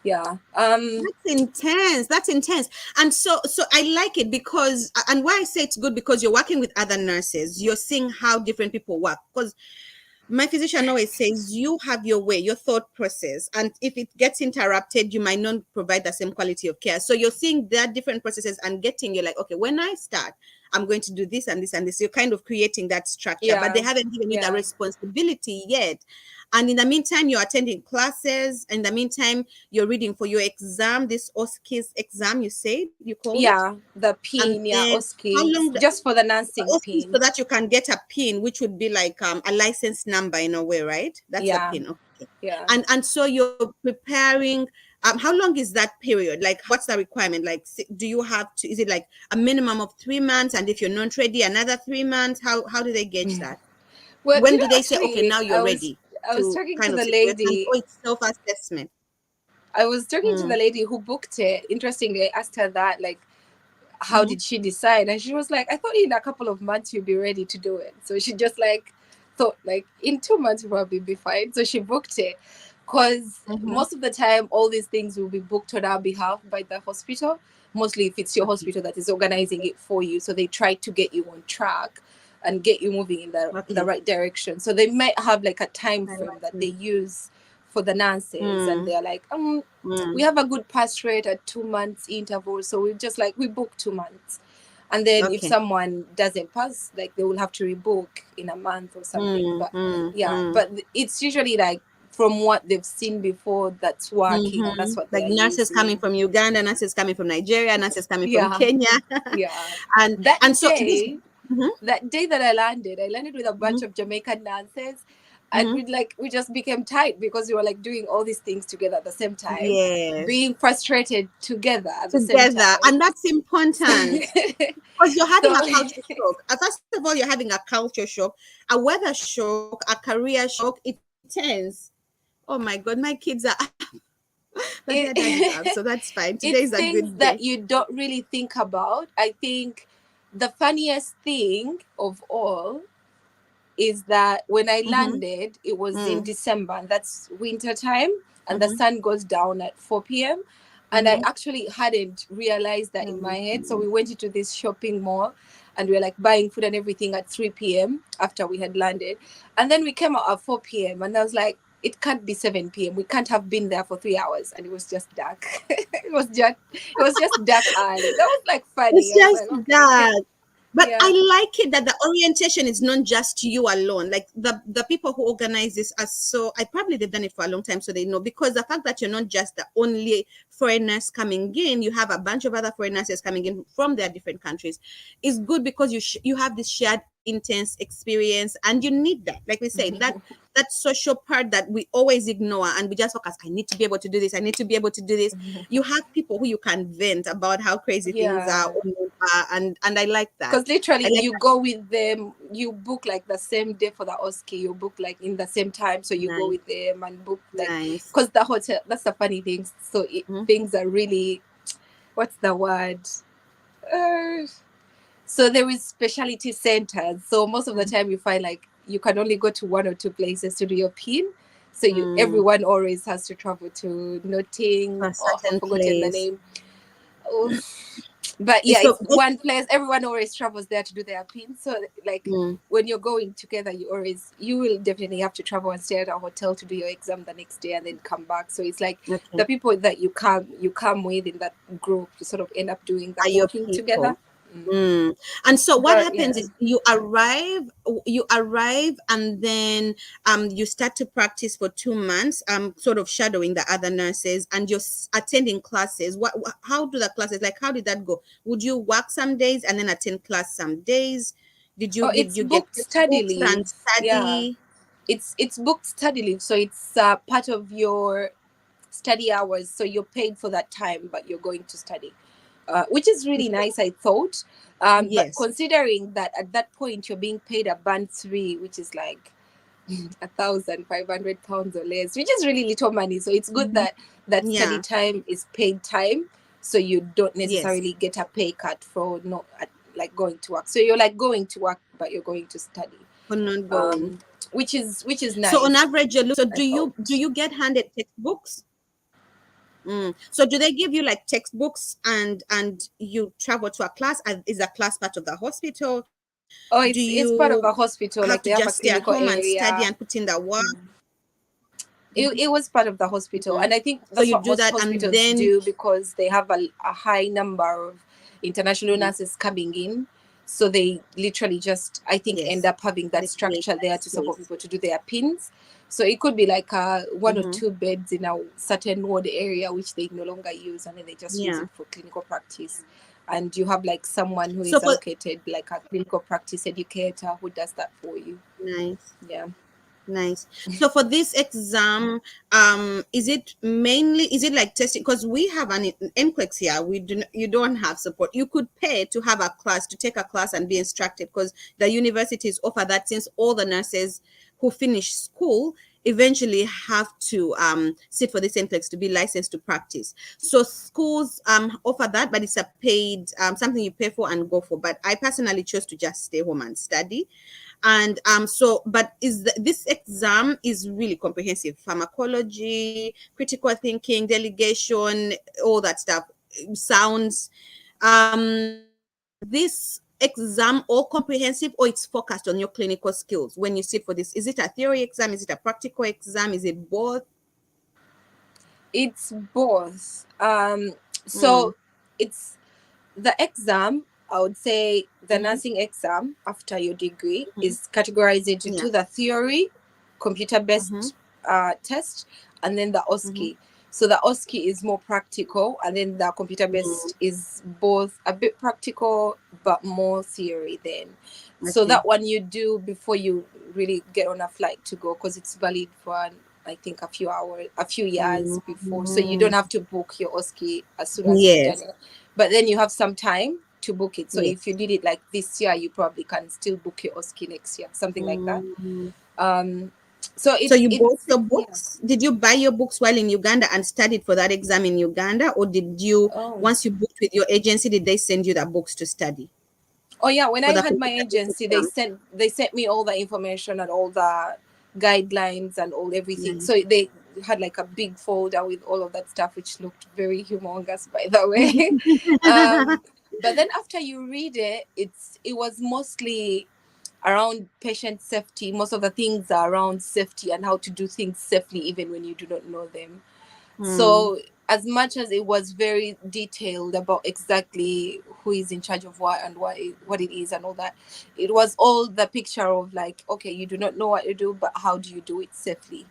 [SPEAKER 2] Yeah.
[SPEAKER 1] That's intense. That's intense. And so I like it because, and why I say it's good, because you're working with other nurses. You're seeing how different people work. Because my physician always says you have your way, your thought process, and if it gets interrupted, you might not provide the same quality of care. So you're seeing their different processes and you're like, okay, when I start, I'm going to do this and this and this. You're kind of creating that structure, but they
[SPEAKER 2] Yeah.
[SPEAKER 1] haven't given you the
[SPEAKER 2] Yeah.
[SPEAKER 1] responsibility yet. And in the meantime, you're attending classes. In the meantime, you're reading for your exam, this OSCE exam, you said you called it.
[SPEAKER 2] Yeah, the
[SPEAKER 1] And
[SPEAKER 2] pin, yeah,
[SPEAKER 1] then how
[SPEAKER 2] OSCE,
[SPEAKER 1] long
[SPEAKER 2] just for the nursing
[SPEAKER 1] OSCE, so
[SPEAKER 2] pin.
[SPEAKER 1] that you can get a pin, which would be like a license number in a way, right? That's a
[SPEAKER 2] Yeah,
[SPEAKER 1] pin. Okay.
[SPEAKER 2] yeah,
[SPEAKER 1] And so you're preparing. how long is that period? Like, what's the requirement? Like, do you have to? Is it like a minimum of 3 months, and if you're not ready, another 3 months? How do they gauge that?
[SPEAKER 2] Well,
[SPEAKER 1] When do they say, okay, now you're ready
[SPEAKER 2] I was
[SPEAKER 1] to
[SPEAKER 2] talking to
[SPEAKER 1] kind of
[SPEAKER 2] the
[SPEAKER 1] sit rest? And
[SPEAKER 2] lady.
[SPEAKER 1] oh, it's self-assessment.
[SPEAKER 2] I was talking to the
[SPEAKER 1] Mm.
[SPEAKER 2] lady who booked it. Interestingly, I asked her that, like, how
[SPEAKER 1] Mm-hmm.
[SPEAKER 2] did she decide? And she was like, I thought in a couple of months you'll be ready to do it. So she just like thought like in 2 months you'll probably be fine. So she booked it, because
[SPEAKER 1] Mm-hmm.
[SPEAKER 2] most of the time all these things will be booked on our behalf by the hospital, mostly if it's your
[SPEAKER 1] Okay.
[SPEAKER 2] hospital that is organizing it for you. So they try to get you on track and get you moving in the
[SPEAKER 1] Okay.
[SPEAKER 2] right direction. So they might have like a time
[SPEAKER 1] I
[SPEAKER 2] frame
[SPEAKER 1] like
[SPEAKER 2] that they
[SPEAKER 1] it.
[SPEAKER 2] use for the nurses, and
[SPEAKER 1] Mm.
[SPEAKER 2] they're like, we
[SPEAKER 1] Mm.
[SPEAKER 2] have a good pass rate at 2 months interval, so we just like we book 2 months, and then if
[SPEAKER 1] Okay.
[SPEAKER 2] someone doesn't pass, like they will have to rebook in a month or something.
[SPEAKER 1] Mm.
[SPEAKER 2] But
[SPEAKER 1] Mm.
[SPEAKER 2] yeah,
[SPEAKER 1] Mm.
[SPEAKER 2] but it's usually like from what they've seen before that's working, and
[SPEAKER 1] Mm-hmm.
[SPEAKER 2] that's what they
[SPEAKER 1] Like
[SPEAKER 2] are
[SPEAKER 1] nurses coming
[SPEAKER 2] using.
[SPEAKER 1] from Uganda, nurses coming from Nigeria, nurses coming from
[SPEAKER 2] Yeah,
[SPEAKER 1] Kenya,
[SPEAKER 2] yeah.
[SPEAKER 1] and
[SPEAKER 2] that
[SPEAKER 1] and so this.
[SPEAKER 2] day
[SPEAKER 1] Mm-hmm.
[SPEAKER 2] that day that I landed with a bunch of Jamaican dancers, and
[SPEAKER 1] Mm-hmm.
[SPEAKER 2] we just became tight because we were like doing all these things together at the same time,
[SPEAKER 1] Yes,
[SPEAKER 2] being frustrated together at the same
[SPEAKER 1] together,
[SPEAKER 2] time.
[SPEAKER 1] and that's important because you're having
[SPEAKER 2] So
[SPEAKER 1] a culture shock. First of all, you're having a culture shock, a weather shock, a career shock. It turns. Oh my God, my kids are. But their dad is up, so
[SPEAKER 2] it,
[SPEAKER 1] that's fine. Today is a
[SPEAKER 2] it's
[SPEAKER 1] good
[SPEAKER 2] things
[SPEAKER 1] day.
[SPEAKER 2] that you don't really think about. I think the funniest thing of all is that when I
[SPEAKER 1] Mm-hmm.
[SPEAKER 2] landed, it was in
[SPEAKER 1] Mm.
[SPEAKER 2] December, and that's winter time, and the
[SPEAKER 1] Mm-hmm.
[SPEAKER 2] sun goes down at 4 p.m. And I
[SPEAKER 1] Mm-hmm.
[SPEAKER 2] actually hadn't realized that in my head. So
[SPEAKER 1] Mm-hmm.
[SPEAKER 2] we went into this shopping mall, and we were like buying food and everything at 3 p.m. after we had landed. And then we came out at 4 p.m. and I was like, it can't be 7 p.m. We can't have been there for 3 hours. And it was just dark. It was just dark early. That was like funny.
[SPEAKER 1] It's
[SPEAKER 2] I was
[SPEAKER 1] just
[SPEAKER 2] like, okay.
[SPEAKER 1] that. But I
[SPEAKER 2] Yeah.
[SPEAKER 1] like it that the orientation is not just you alone. Like the people who organize this are so, I probably they've done it for a long time, so they know, because the fact that you're not just the only foreigners coming in, you have a bunch of other foreigners coming in from their different countries, is good because you have this shared intense experience, and you need that. Like we say, that social part that we always ignore, and we just focus. I need to be able to do this. I need to be able to do this. You have people who you can vent about how crazy things are,
[SPEAKER 2] Yeah.
[SPEAKER 1] and I like that.
[SPEAKER 2] Because literally
[SPEAKER 1] I like
[SPEAKER 2] you
[SPEAKER 1] that.
[SPEAKER 2] go with them, you book like the same day for the OSCE, you book like in the same time, so you go
[SPEAKER 1] Nice,
[SPEAKER 2] with them and book like,
[SPEAKER 1] nice.
[SPEAKER 2] because the hotel, that's the funny thing. So
[SPEAKER 1] Mhm.
[SPEAKER 2] things are really, what's the word, uh, so there is specialty centers, so most of the time you find like you can only go to one or two places to do your pin, so
[SPEAKER 1] Mm,
[SPEAKER 2] everyone always has to travel to
[SPEAKER 1] to
[SPEAKER 2] Notting.
[SPEAKER 1] a
[SPEAKER 2] Oh, I've
[SPEAKER 1] certain
[SPEAKER 2] forgotten the
[SPEAKER 1] place.
[SPEAKER 2] name. Oh, but yeah,
[SPEAKER 1] So
[SPEAKER 2] it's one place. Everyone always travels there to do their pin. So like
[SPEAKER 1] mm,
[SPEAKER 2] when you're going together, you will definitely have to travel and stay at a hotel to do your exam the next day and then come back. So it's like
[SPEAKER 1] okay.
[SPEAKER 2] the people that you come with in that group, you sort of end up doing the
[SPEAKER 1] Are your
[SPEAKER 2] booking together.
[SPEAKER 1] people. Mm. And so what
[SPEAKER 2] But
[SPEAKER 1] happens
[SPEAKER 2] yeah.
[SPEAKER 1] is you arrive and then you start to practice for 2 months, sort of shadowing the other nurses, and you're attending classes. How do the classes, like, how did that go? Would you work some days and then attend class some days? Did you
[SPEAKER 2] Oh,
[SPEAKER 1] did
[SPEAKER 2] it's
[SPEAKER 1] you get
[SPEAKER 2] booked study
[SPEAKER 1] textbooks and
[SPEAKER 2] leave. Yeah,
[SPEAKER 1] study?
[SPEAKER 2] it's booked study leave. So it's part of your study hours. So you're paid for that time, but you're going to study, which is really nice, I thought. But
[SPEAKER 1] Yes.
[SPEAKER 2] considering that at that point you're being paid a band 3, which is like £1,500 or less, which is really little money. So it's good
[SPEAKER 1] Mhm.
[SPEAKER 2] that that study
[SPEAKER 1] Yeah.
[SPEAKER 2] time is paid time, so you don't
[SPEAKER 1] Yes.
[SPEAKER 2] necessarily get a pay cut for not like going to work. So you're like going to work, but you're going to study,
[SPEAKER 1] For not going.
[SPEAKER 2] um, which is
[SPEAKER 1] So on
[SPEAKER 2] nice,
[SPEAKER 1] average, you look. So
[SPEAKER 2] I
[SPEAKER 1] do
[SPEAKER 2] thought.
[SPEAKER 1] you get handed textbooks? So do they give you like textbooks, and you travel to a class? And is a class part of the hospital? Do
[SPEAKER 2] Oh, it's
[SPEAKER 1] you
[SPEAKER 2] part of a
[SPEAKER 1] have to
[SPEAKER 2] hospital. Like
[SPEAKER 1] just
[SPEAKER 2] they
[SPEAKER 1] stay
[SPEAKER 2] have
[SPEAKER 1] at
[SPEAKER 2] a
[SPEAKER 1] home
[SPEAKER 2] clinical
[SPEAKER 1] and study and
[SPEAKER 2] area.
[SPEAKER 1] put in the work?
[SPEAKER 2] It was part of the hospital,
[SPEAKER 1] Mhm.
[SPEAKER 2] and I think
[SPEAKER 1] So
[SPEAKER 2] that's
[SPEAKER 1] you
[SPEAKER 2] what
[SPEAKER 1] do
[SPEAKER 2] most
[SPEAKER 1] that, and
[SPEAKER 2] hospitals
[SPEAKER 1] then
[SPEAKER 2] do, because they have a high number of international nurses coming in. So they literally just, I think, end
[SPEAKER 1] yes,
[SPEAKER 2] up having that
[SPEAKER 1] they create
[SPEAKER 2] structure
[SPEAKER 1] that
[SPEAKER 2] there to support
[SPEAKER 1] space.
[SPEAKER 2] people to do their pins. So it could be like one or
[SPEAKER 1] Mm-hmm.
[SPEAKER 2] two beds in a certain ward area which they no longer use, and then they just use
[SPEAKER 1] Yeah.
[SPEAKER 2] it for clinical practice. And you have like someone who
[SPEAKER 1] So
[SPEAKER 2] is
[SPEAKER 1] for
[SPEAKER 2] allocated, like a clinical practice educator, who does that for you.
[SPEAKER 1] nice.
[SPEAKER 2] Yeah.
[SPEAKER 1] Nice. So for this exam, is it like testing? Because we have an NCLEX here. You don't have support. You could pay to have a class, to take a class and be instructed, because the universities offer that, since all the nurses who finish school eventually have to sit for this NCLEX to be licensed to practice. So schools offer that, but it's a paid something you pay for and go for. But I personally chose to just stay home and study. And so, but this exam is really comprehensive: pharmacology, critical thinking, delegation, all that stuff. Sounds is this exam all comprehensive, or it's focused on your clinical skills when you sit for this? Is it a theory exam? Is it a practical exam? Is it both?
[SPEAKER 2] It's both.
[SPEAKER 1] Mm,
[SPEAKER 2] So it's the exam. I would say the
[SPEAKER 1] mm-hmm.
[SPEAKER 2] nursing exam after your degree is categorized into
[SPEAKER 1] Yeah.
[SPEAKER 2] two: the theory,
[SPEAKER 1] Mm-hmm.
[SPEAKER 2] computer-based test, and then the
[SPEAKER 1] Mm-hmm.
[SPEAKER 2] OSCE. So the OSCE is more practical, and then the
[SPEAKER 1] Mm,
[SPEAKER 2] computer-based is both a bit practical but more theory. Then,
[SPEAKER 1] I
[SPEAKER 2] so
[SPEAKER 1] see.
[SPEAKER 2] that one you do before you really get on a flight to go, because it's valid for I think a few years before. So you don't
[SPEAKER 1] Mm,
[SPEAKER 2] have to book your OSCE as soon as you've done
[SPEAKER 1] yes.
[SPEAKER 2] it, but then you have some time to book it. So if
[SPEAKER 1] Yes.
[SPEAKER 2] you did it like this year, you probably can still book your OSCE next year, something like that.
[SPEAKER 1] Mm.
[SPEAKER 2] Um, so
[SPEAKER 1] So you bought
[SPEAKER 2] it's
[SPEAKER 1] your
[SPEAKER 2] yeah.
[SPEAKER 1] books? Did you buy your books while in Uganda and studied for that exam in Uganda, or did you,
[SPEAKER 2] Oh.
[SPEAKER 1] once you booked with your agency, did they send you the books to study
[SPEAKER 2] Oh yeah, when
[SPEAKER 1] for
[SPEAKER 2] I
[SPEAKER 1] the
[SPEAKER 2] had my
[SPEAKER 1] computer-based
[SPEAKER 2] agency, they
[SPEAKER 1] exam?
[SPEAKER 2] sent me all the information and all the guidelines and all everything.
[SPEAKER 1] Nice.
[SPEAKER 2] So they had like a big folder with all of that stuff, which looked very humongous, by the way. um, but then after you read it, it was mostly around patient safety. Most of the things are around safety and how to do things safely, even when you do not know them.
[SPEAKER 1] Hmm.
[SPEAKER 2] So as much as it was very detailed about exactly who is in charge of what and what it is and all that, it was all the picture of like, okay, you do not know what you do, but how do you do it safely?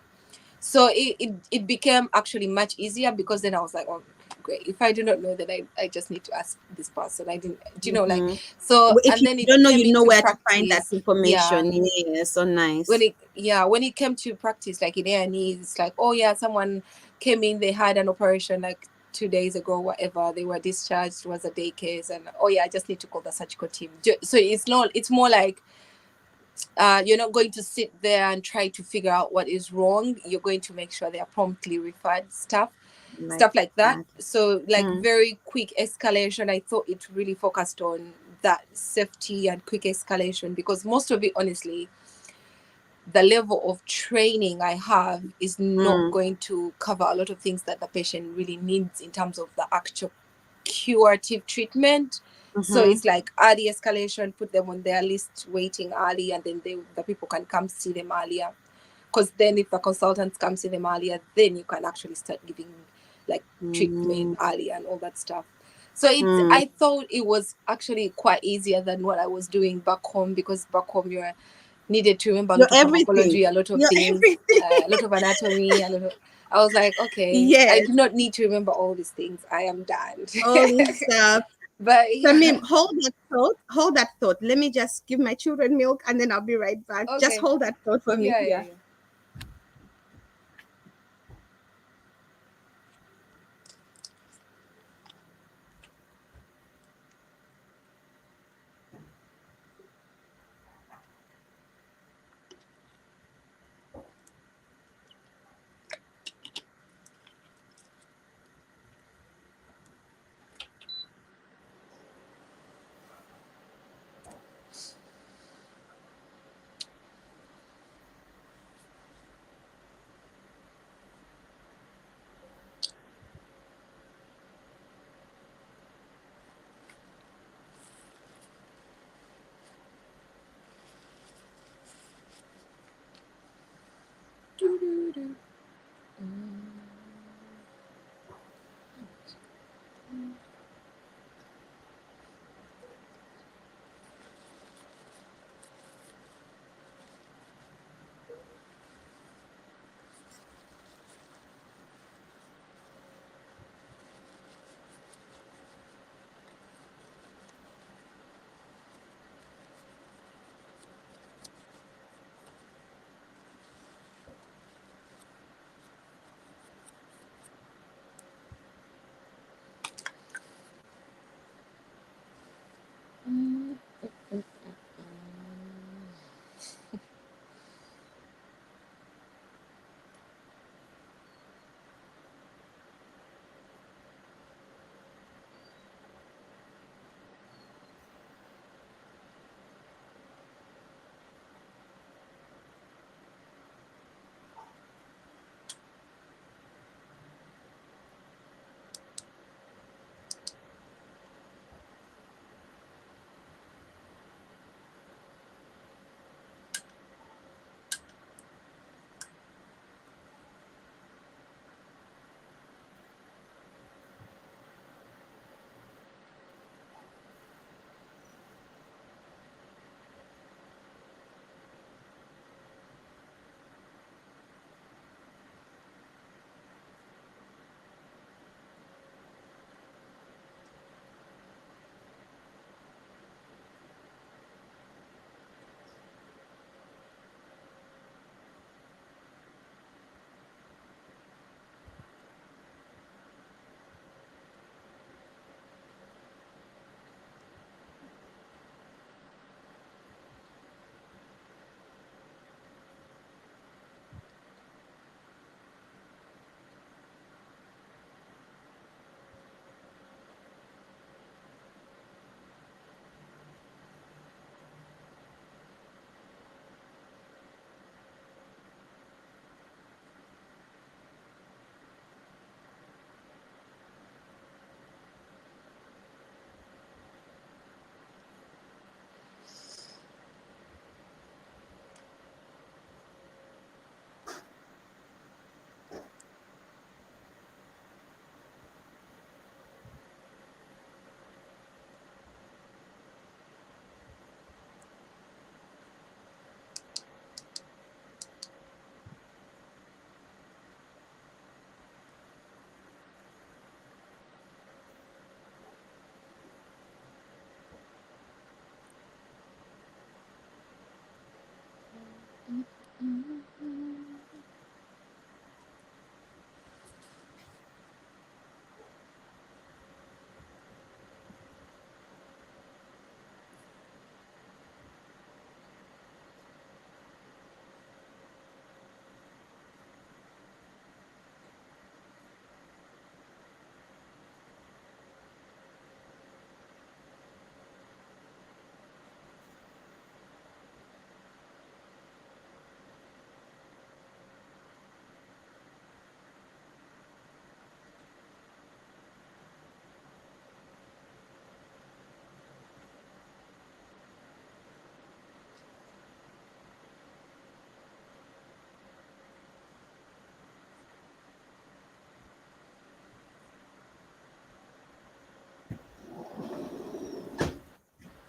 [SPEAKER 2] So it became actually much easier, because then I was like, oh great, if I do not know, then I just need to ask this person. I didn't, do you know, like,
[SPEAKER 1] Mm-hmm.
[SPEAKER 2] so,
[SPEAKER 1] If
[SPEAKER 2] and
[SPEAKER 1] you
[SPEAKER 2] then it
[SPEAKER 1] don't know,
[SPEAKER 2] came
[SPEAKER 1] you know
[SPEAKER 2] into
[SPEAKER 1] where to find that
[SPEAKER 2] practice. Yeah,
[SPEAKER 1] information. Yes, so nice.
[SPEAKER 2] when it came to practice, like in A&E, it's like, oh yeah, someone came in, they had an operation like 2 days ago, whatever, they were discharged, it was a day case, and oh yeah, I just need to call the surgical team. So it's more like, you're not going to sit there and try to figure out what is wrong. You're going to make sure they are promptly referred,
[SPEAKER 1] Like
[SPEAKER 2] stuff like that.
[SPEAKER 1] that.
[SPEAKER 2] So like
[SPEAKER 1] Mm,
[SPEAKER 2] very quick escalation. I thought it really focused on that safety and quick escalation, because most of it, honestly, the level of training I have is not
[SPEAKER 1] mm,
[SPEAKER 2] going to cover a lot of things that the patient really needs in terms of the actual curative treatment. So
[SPEAKER 1] mm-hmm.
[SPEAKER 2] it's like early escalation, put them on their list waiting early, and then the people can come see them earlier. Because then if the consultants come see them earlier, then you can actually start giving like treatment
[SPEAKER 1] Mm,
[SPEAKER 2] early and all that stuff. So
[SPEAKER 1] mm.
[SPEAKER 2] I thought it was actually quite easier than what I was doing back home, because back home you're needed to remember a
[SPEAKER 1] You're
[SPEAKER 2] lot of
[SPEAKER 1] everything.
[SPEAKER 2] pharmacology, a lot of
[SPEAKER 1] You're
[SPEAKER 2] things,
[SPEAKER 1] everything.
[SPEAKER 2] a lot of anatomy, a lot of. I was like, okay, I
[SPEAKER 1] Yes,
[SPEAKER 2] do not need to remember all these things. I am done.
[SPEAKER 1] all this stuff.
[SPEAKER 2] But yeah,
[SPEAKER 1] Shamim, hold that thought. Hold that thought. Let me just give my children milk and then I'll be right back. Just
[SPEAKER 2] okay,
[SPEAKER 1] hold that thought for me.
[SPEAKER 2] yeah, yeah,
[SPEAKER 1] Yeah.
[SPEAKER 2] yeah. Doo-doo-doo.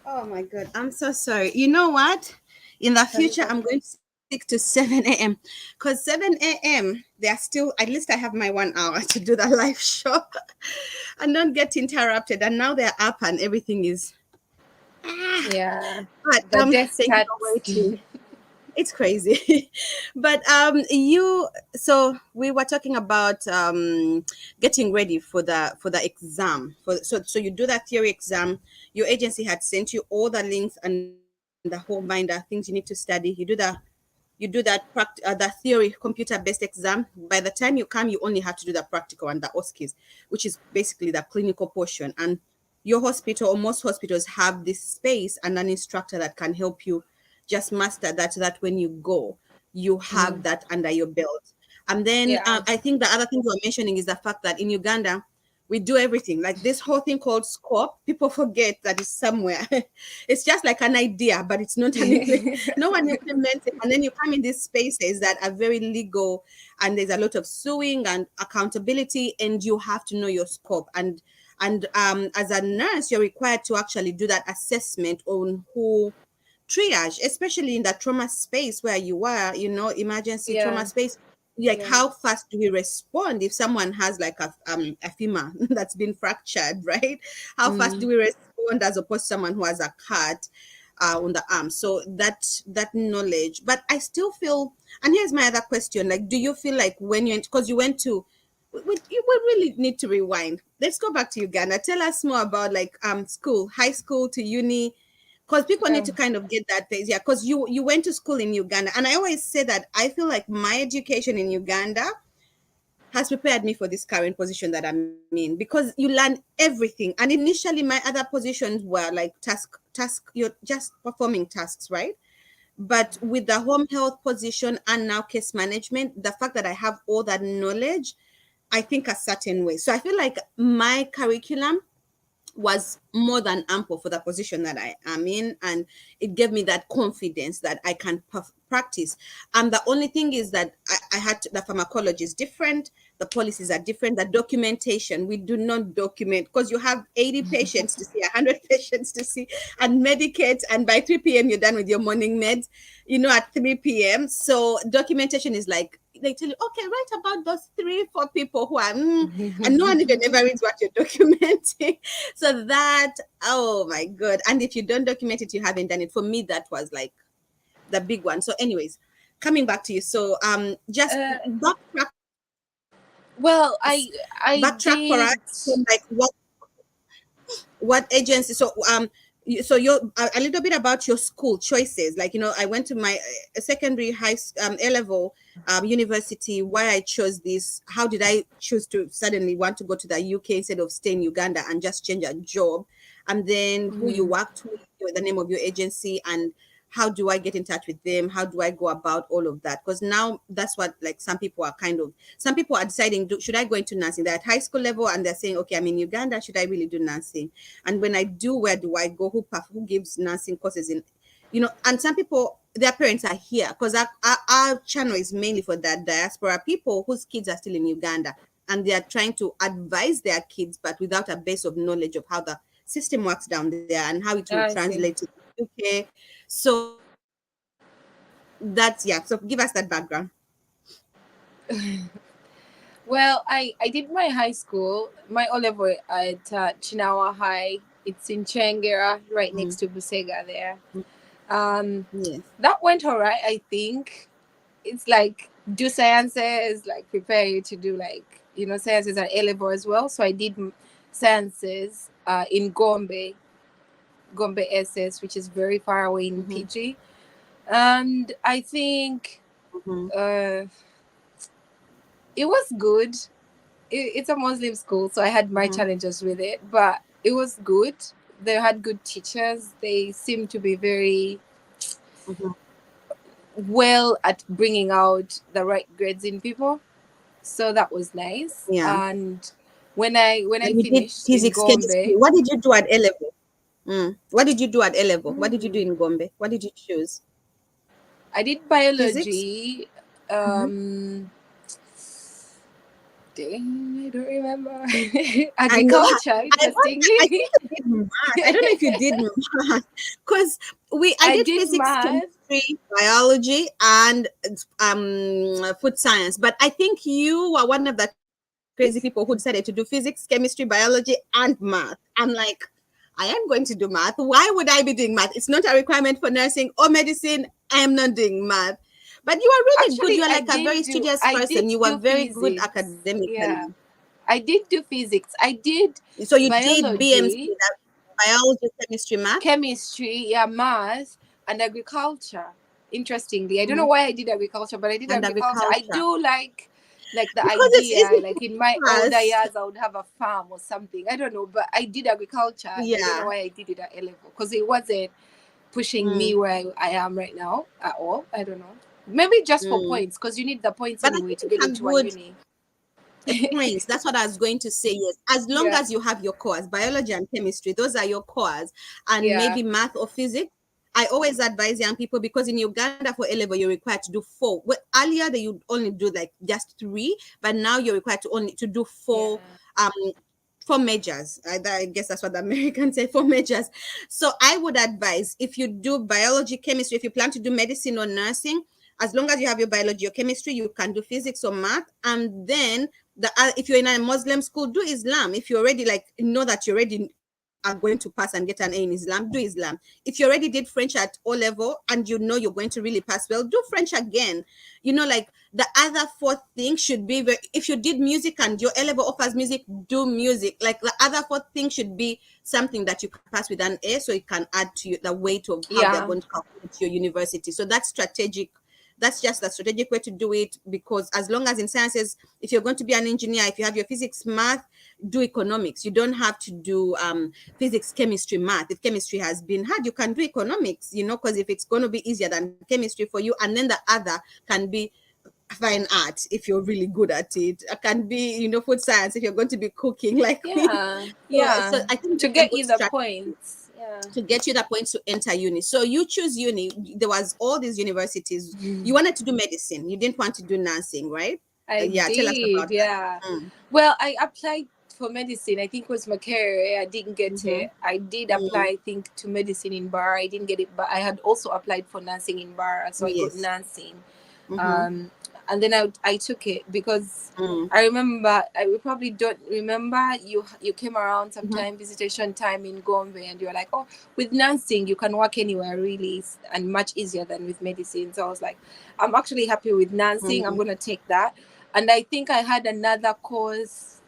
[SPEAKER 1] Oh my God, I'm so sorry. You know what? In the
[SPEAKER 2] That is
[SPEAKER 1] future, I'm
[SPEAKER 2] okay.
[SPEAKER 1] going to stick to 7 a.m. because 7 a.m. they are still, at least I have my 1 hour to do the live show and don't get interrupted. And now they're up and everything is.
[SPEAKER 2] Yeah.
[SPEAKER 1] But
[SPEAKER 2] The day
[SPEAKER 1] thank you for
[SPEAKER 2] starts.
[SPEAKER 1] waiting. It's crazy. But you, so we were talking about getting ready for the exam. So you do that theory exam. Your agency had sent you all the links and the whole binder things you need to study. You do that the theory computer based exam. By the time you come, you only have to do the practical and the OSCEs, which is basically the clinical portion. And your hospital or most hospitals have this space and an instructor that can help you just master that, so that when you go, you have
[SPEAKER 2] Mm.
[SPEAKER 1] that under your belt. And then
[SPEAKER 2] Yeah.
[SPEAKER 1] I think the other thing you were mentioning is the fact that in Uganda we do everything, like this whole thing called scope. People forget that it's somewhere. It's just like an idea, but it's not an no one implements it. And then you come in these spaces that are very legal, and there's a lot of suing and accountability, and you have to know your scope. And as a nurse, you're required to actually do that assessment on who triage, especially in the trauma space where you are, emergency trauma
[SPEAKER 2] Yeah.
[SPEAKER 1] space. Like,
[SPEAKER 2] Yeah.
[SPEAKER 1] how fast do we respond if someone has like a femur that's been fractured, right? How fast do
[SPEAKER 2] Mm.
[SPEAKER 1] we respond as opposed to someone who has a cut on the arm? So that knowledge. But I still feel, and here's my other question: like, do you feel like when you, because you went to, we really need to rewind. Let's go back to Uganda. Tell us more about like school, high school to uni, because people need
[SPEAKER 2] Yeah.
[SPEAKER 1] to kind of get that phase. Yeah, because you went to school in Uganda, and I always say that I feel like my education in Uganda has prepared me for this current position that I'm in, because you learn everything. And initially my other positions were like task, you're just performing tasks, right? But with the home health position and now case management, the fact that I have all that knowledge, I think a certain way. So I feel like my curriculum was more than ample for the position that I am in, and it gave me that confidence that I can practice. And the only thing is that I had to, the pharmacology is different, the policies are different, the documentation, we do not document, because you have 80 patients to see, 100 patients to see, and medicate, and by 3 p.m. you're done with your morning meds, at 3 p.m. So documentation is like, they tell you, okay, write about those 3 4 people who are and no one even ever reads what you're documenting. So that, oh my God. And if you don't document it, you haven't done it. For me, that was like the big one. So, anyways, coming back to you. So just
[SPEAKER 2] uh,
[SPEAKER 1] backtrack
[SPEAKER 2] well,
[SPEAKER 1] for us,
[SPEAKER 2] I
[SPEAKER 1] from
[SPEAKER 2] did.
[SPEAKER 1] like what agency. So so you're a little bit about your school choices. Like, I went to my secondary A level university. Why I chose this, how did I choose to suddenly want to go to the UK instead of stay in Uganda and just change a job? And then who you
[SPEAKER 2] Mhm.
[SPEAKER 1] worked with, the name of your agency, and how do I get in touch with them? How do I go about all of that? Because now that's what, like, some people are deciding, should I go into nursing? They're at high school level and they're saying, okay, I'm in Uganda, should I really do nursing? And when I do, where do I go? Who gives nursing courses in, and some people, their parents are here, because our channel is mainly for that diaspora people whose kids are still in Uganda, and they are trying to advise their kids, but without a base of knowledge of how the system works down there and how it will
[SPEAKER 2] I see.
[SPEAKER 1] translate to the UK. So that's, yeah. So give us that background.
[SPEAKER 2] Well, I did my high school, my O level at Chinawa High. It's in Chengera, right next to Busega there.
[SPEAKER 1] Yes.
[SPEAKER 2] That went all right, I think. It's like do sciences, like prepare you to do like, you know, sciences at A level as well. So I did sciences in Gombe SS, which is very far away in
[SPEAKER 1] Mm-hmm.
[SPEAKER 2] PG. And I think
[SPEAKER 1] Mm-hmm.
[SPEAKER 2] uh, it was good. It's a Muslim school, so I had my
[SPEAKER 1] Mm-hmm.
[SPEAKER 2] challenges with it, but it was good. They had good teachers. They seemed to be very
[SPEAKER 1] Mm-hmm.
[SPEAKER 2] well at bringing out the right grades in people, so that was nice.
[SPEAKER 1] Yeah.
[SPEAKER 2] And when I
[SPEAKER 1] And you did
[SPEAKER 2] finished in
[SPEAKER 1] physics, chemistry.
[SPEAKER 2] Gombe,
[SPEAKER 1] What did you do at A level? Mm. What did you do at A level? What did you do
[SPEAKER 2] mm,
[SPEAKER 1] in Gombe? What did you choose?
[SPEAKER 2] I did
[SPEAKER 1] Physics?
[SPEAKER 2] biology.
[SPEAKER 1] Mm-hmm.
[SPEAKER 2] Um, Dang, I don't remember.
[SPEAKER 1] I know.
[SPEAKER 2] Agriculture,
[SPEAKER 1] I wonder, I
[SPEAKER 2] interestingly.
[SPEAKER 1] think you did math. I don't know if you did math because I
[SPEAKER 2] I
[SPEAKER 1] did
[SPEAKER 2] did
[SPEAKER 1] physics,
[SPEAKER 2] math.
[SPEAKER 1] chemistry, biology, and food science. But I think you were one of the crazy people who decided to do physics, chemistry, biology, and math. I'm like, I am going to do math. Why would I be doing math? It's not a requirement for nursing or medicine. I am not doing math. But you are really good.
[SPEAKER 2] Actually,
[SPEAKER 1] You are like a very studious
[SPEAKER 2] I did
[SPEAKER 1] person. You were
[SPEAKER 2] do
[SPEAKER 1] very good
[SPEAKER 2] physics.
[SPEAKER 1] academically.
[SPEAKER 2] Yeah, I did do physics. I did
[SPEAKER 1] So you did BMC,
[SPEAKER 2] biology,
[SPEAKER 1] that biology, chemistry, math,
[SPEAKER 2] chemistry, yeah, math, and agriculture. Interestingly, I don't know
[SPEAKER 1] mhm,
[SPEAKER 2] why I did agriculture, but I did
[SPEAKER 1] and
[SPEAKER 2] agriculture. I
[SPEAKER 1] agriculture
[SPEAKER 2] do like the
[SPEAKER 1] because it's
[SPEAKER 2] idea,
[SPEAKER 1] easy
[SPEAKER 2] like
[SPEAKER 1] to
[SPEAKER 2] in my older
[SPEAKER 1] pass.
[SPEAKER 2] years, I would have a farm or something. I don't know, but I did agriculture, and I don't know
[SPEAKER 1] Yeah.
[SPEAKER 2] why I did it at A level because it wasn't pushing me
[SPEAKER 1] Mm,
[SPEAKER 2] where I am right now at all. I don't know. Maybe just for
[SPEAKER 1] mm.
[SPEAKER 2] points, because you need the points
[SPEAKER 1] But I
[SPEAKER 2] anyway
[SPEAKER 1] think
[SPEAKER 2] to
[SPEAKER 1] it's
[SPEAKER 2] get
[SPEAKER 1] a
[SPEAKER 2] into a
[SPEAKER 1] good
[SPEAKER 2] uni.
[SPEAKER 1] the points. That's what I was going to say. Yes, as long
[SPEAKER 2] Yeah,
[SPEAKER 1] as you have your cores, biology and chemistry, those are your cores, and
[SPEAKER 2] yeah,
[SPEAKER 1] maybe math or physics. I always advise young people because in Uganda for A level you're required to do four. Well, earlier they would only do like just three, but now you're required to only to do four.
[SPEAKER 2] yeah,
[SPEAKER 1] Um, four majors. I guess that's what the Americans say, four majors. So I would advise if you do biology, chemistry, if you plan to do medicine or nursing, as long as you have your biology or chemistry, you can do physics or math, and then if you're in a Muslim school, do Islam. If you already like know that you already are going to pass and get an A in Islam, do Islam. If you already did French at O level and you know you're going to really pass well, do French again. Like the other fourth thing should be if you did music and your A level offers music, do music. Like the other fourth thing should be something that you can pass with an A, so it can add to the weight of how they're
[SPEAKER 2] yeah,
[SPEAKER 1] going to calculate your university. So that's strategic. That's just the strategic way to do it, because as long as in sciences, if you're going to be an engineer, if you have your physics, math, do economics. You don't have to do physics, chemistry, math. If chemistry has been hard, you can do economics, because if it's going to be easier than chemistry for you, and then the other can be fine art if you're really good at it. It can be, food science if you're going to be cooking like me.
[SPEAKER 2] yeah,
[SPEAKER 1] So
[SPEAKER 2] yeah.
[SPEAKER 1] I think
[SPEAKER 2] To
[SPEAKER 1] that's a
[SPEAKER 2] get
[SPEAKER 1] good
[SPEAKER 2] you the
[SPEAKER 1] strategy
[SPEAKER 2] points. Yeah.
[SPEAKER 1] to get you the points to enter uni. So you choose uni. There was all these universities. You
[SPEAKER 2] Mhm.
[SPEAKER 1] wanted to do medicine. You didn't want to do nursing, right?
[SPEAKER 2] I
[SPEAKER 1] Yeah, tell us
[SPEAKER 2] did,
[SPEAKER 1] about that.
[SPEAKER 2] yeah.
[SPEAKER 1] Mm,
[SPEAKER 2] Well, I applied for medicine. I think it was my career. I didn't get
[SPEAKER 1] mm-hmm,
[SPEAKER 2] it. I did apply,
[SPEAKER 1] mm,
[SPEAKER 2] I think, to medicine in Bar. I didn't get it, but I had also applied for nursing in Bar, so I got
[SPEAKER 1] yes.
[SPEAKER 2] nursing.
[SPEAKER 1] Mm-hmm,
[SPEAKER 2] Um, and then I took it because
[SPEAKER 1] mm,
[SPEAKER 2] I remember, I probably don't remember, you came around
[SPEAKER 1] mm-hmm,
[SPEAKER 2] sometime, visitation time in Gombe, and you were like, oh, with nursing you can work anywhere really, and much easier than with medicine. So I was like, I'm actually happy with nursing. I'm
[SPEAKER 1] mm,
[SPEAKER 2] gonna take that. And I think I had another course,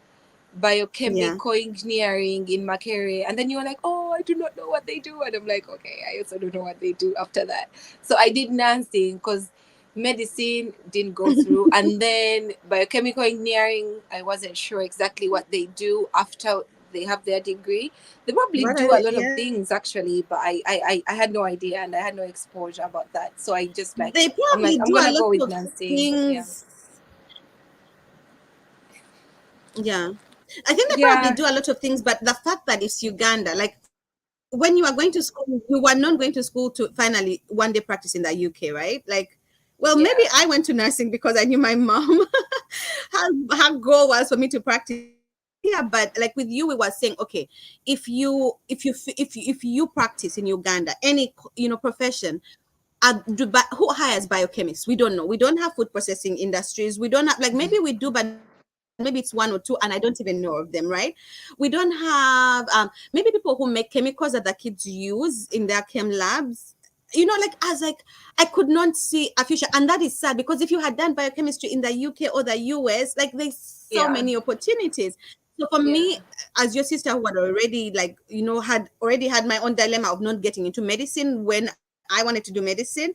[SPEAKER 1] yeah.
[SPEAKER 2] biochemical engineering in Makere. And then you were like, oh, I do not know what they do. And I'm like, okay, I also don't know what they do after that. So I did nursing because medicine didn't go through. And then biochemical engineering, I wasn't sure exactly what they do after they have their degree. They probably
[SPEAKER 1] What are
[SPEAKER 2] do a
[SPEAKER 1] they?
[SPEAKER 2] lot of
[SPEAKER 1] Yeah.
[SPEAKER 2] things actually, but I had no idea and I had no exposure about that. So I just like,
[SPEAKER 1] They
[SPEAKER 2] I'm like,
[SPEAKER 1] probably
[SPEAKER 2] I'm
[SPEAKER 1] do a
[SPEAKER 2] gonna
[SPEAKER 1] lot
[SPEAKER 2] go with
[SPEAKER 1] of
[SPEAKER 2] nursing. Yeah.
[SPEAKER 1] things. Yeah. I think they probably
[SPEAKER 2] Yeah.
[SPEAKER 1] do a lot of things, but the fact that it's Uganda, like when you are going to school, you were not going to school to finally one day practice in the UK, right? Like, well, maybe
[SPEAKER 2] Yeah.
[SPEAKER 1] I went to nursing because I knew my mom. her goal was for me to practice here, but like with you, we were saying, okay, if you practice in Uganda, any profession, who hires biochemists? We don't know. We don't have food processing industries. We don't have, like, maybe we do, but maybe it's one or two, and I don't even know of them, right? We don't have maybe people who make chemicals that the kids use in their chem labs. like I could not see a future, and that is sad because if you had done biochemistry in the UK or the US, like there's so
[SPEAKER 2] Yeah.
[SPEAKER 1] many opportunities. So for
[SPEAKER 2] Yeah.
[SPEAKER 1] me, as your sister who had already like had already had my own dilemma of not getting into medicine when I wanted to do medicine,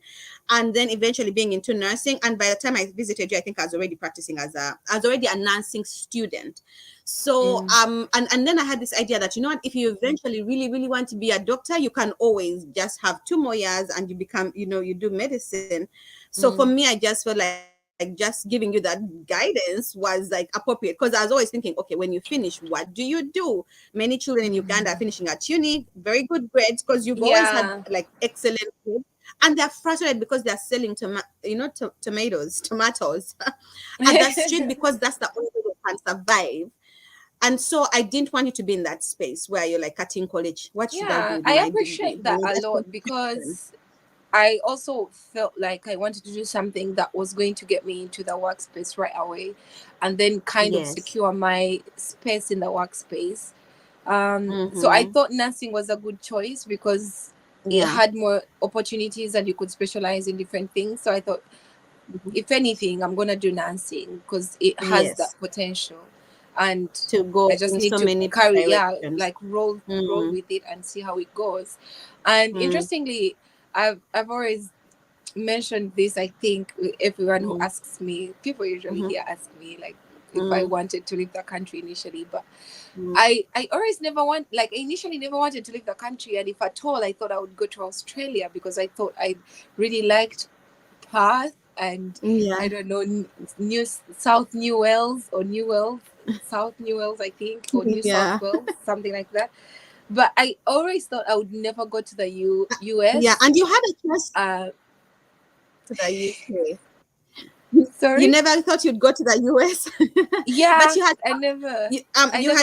[SPEAKER 1] and then eventually being into nursing, and by the time I visited you, I think I was already practicing I was already a nursing student. So
[SPEAKER 2] Mm.
[SPEAKER 1] and then I had this idea that what, if you eventually really want to be a doctor, you can always just have 2 more years and you become, you do medicine. So for
[SPEAKER 2] Mm.
[SPEAKER 1] me, I just felt like just giving you that guidance was like appropriate, because I was always thinking, okay, when you finish, what do you do? Many children in Uganda are finishing at uni, very good grades, because you've always had
[SPEAKER 2] Yeah.
[SPEAKER 1] like excellent grades, and they're frustrated because they're selling tomatoes at the street, because that's the only way they can survive. And so I didn't want you to be in that space where you're like cutting college. What should I do
[SPEAKER 2] Yeah,
[SPEAKER 1] with
[SPEAKER 2] I
[SPEAKER 1] my degree?
[SPEAKER 2] appreciate
[SPEAKER 1] There
[SPEAKER 2] that
[SPEAKER 1] was
[SPEAKER 2] a
[SPEAKER 1] just
[SPEAKER 2] lot
[SPEAKER 1] confusion.
[SPEAKER 2] because I also felt like I wanted to do something that was going to get me into the workspace right away and then kind of
[SPEAKER 1] Yes.
[SPEAKER 2] secure my space in the workspace. So I
[SPEAKER 1] Mm-hmm.
[SPEAKER 2] thought nursing was a good choice because it
[SPEAKER 1] Yeah.
[SPEAKER 2] had more opportunities and you could specialize in different things. So I thought,
[SPEAKER 1] Mhm.
[SPEAKER 2] if anything, I'm going to do nursing because it has
[SPEAKER 1] Yes.
[SPEAKER 2] that potential. And
[SPEAKER 1] To go
[SPEAKER 2] I just
[SPEAKER 1] in
[SPEAKER 2] need
[SPEAKER 1] so
[SPEAKER 2] to
[SPEAKER 1] many
[SPEAKER 2] carry, yeah,
[SPEAKER 1] directions.
[SPEAKER 2] like roll
[SPEAKER 1] Mm,
[SPEAKER 2] with it and see how it goes. And
[SPEAKER 1] mm,
[SPEAKER 2] interestingly, I've always mentioned this. I think everyone who
[SPEAKER 1] mm,
[SPEAKER 2] asks me, people usually
[SPEAKER 1] mhm,
[SPEAKER 2] here ask me like if I
[SPEAKER 1] mm,
[SPEAKER 2] wanted to leave the country initially, but
[SPEAKER 1] mm,
[SPEAKER 2] I always never want, like, I initially never wanted to leave the country, and if at all, I thought I would go to Australia because I thought I really liked Perth and
[SPEAKER 1] yeah.
[SPEAKER 2] I don't know, New South New Wales or New Wales, South New Wales, I think, or New South
[SPEAKER 1] Yeah.
[SPEAKER 2] Wales, something like that. But I always thought I would never go to the
[SPEAKER 1] Yeah.
[SPEAKER 2] US.
[SPEAKER 1] And you had a choice
[SPEAKER 2] Uh,
[SPEAKER 1] to the UK. You
[SPEAKER 2] Sorry.
[SPEAKER 1] never thought you'd go to the US, but
[SPEAKER 2] Yeah,
[SPEAKER 1] you had
[SPEAKER 2] I never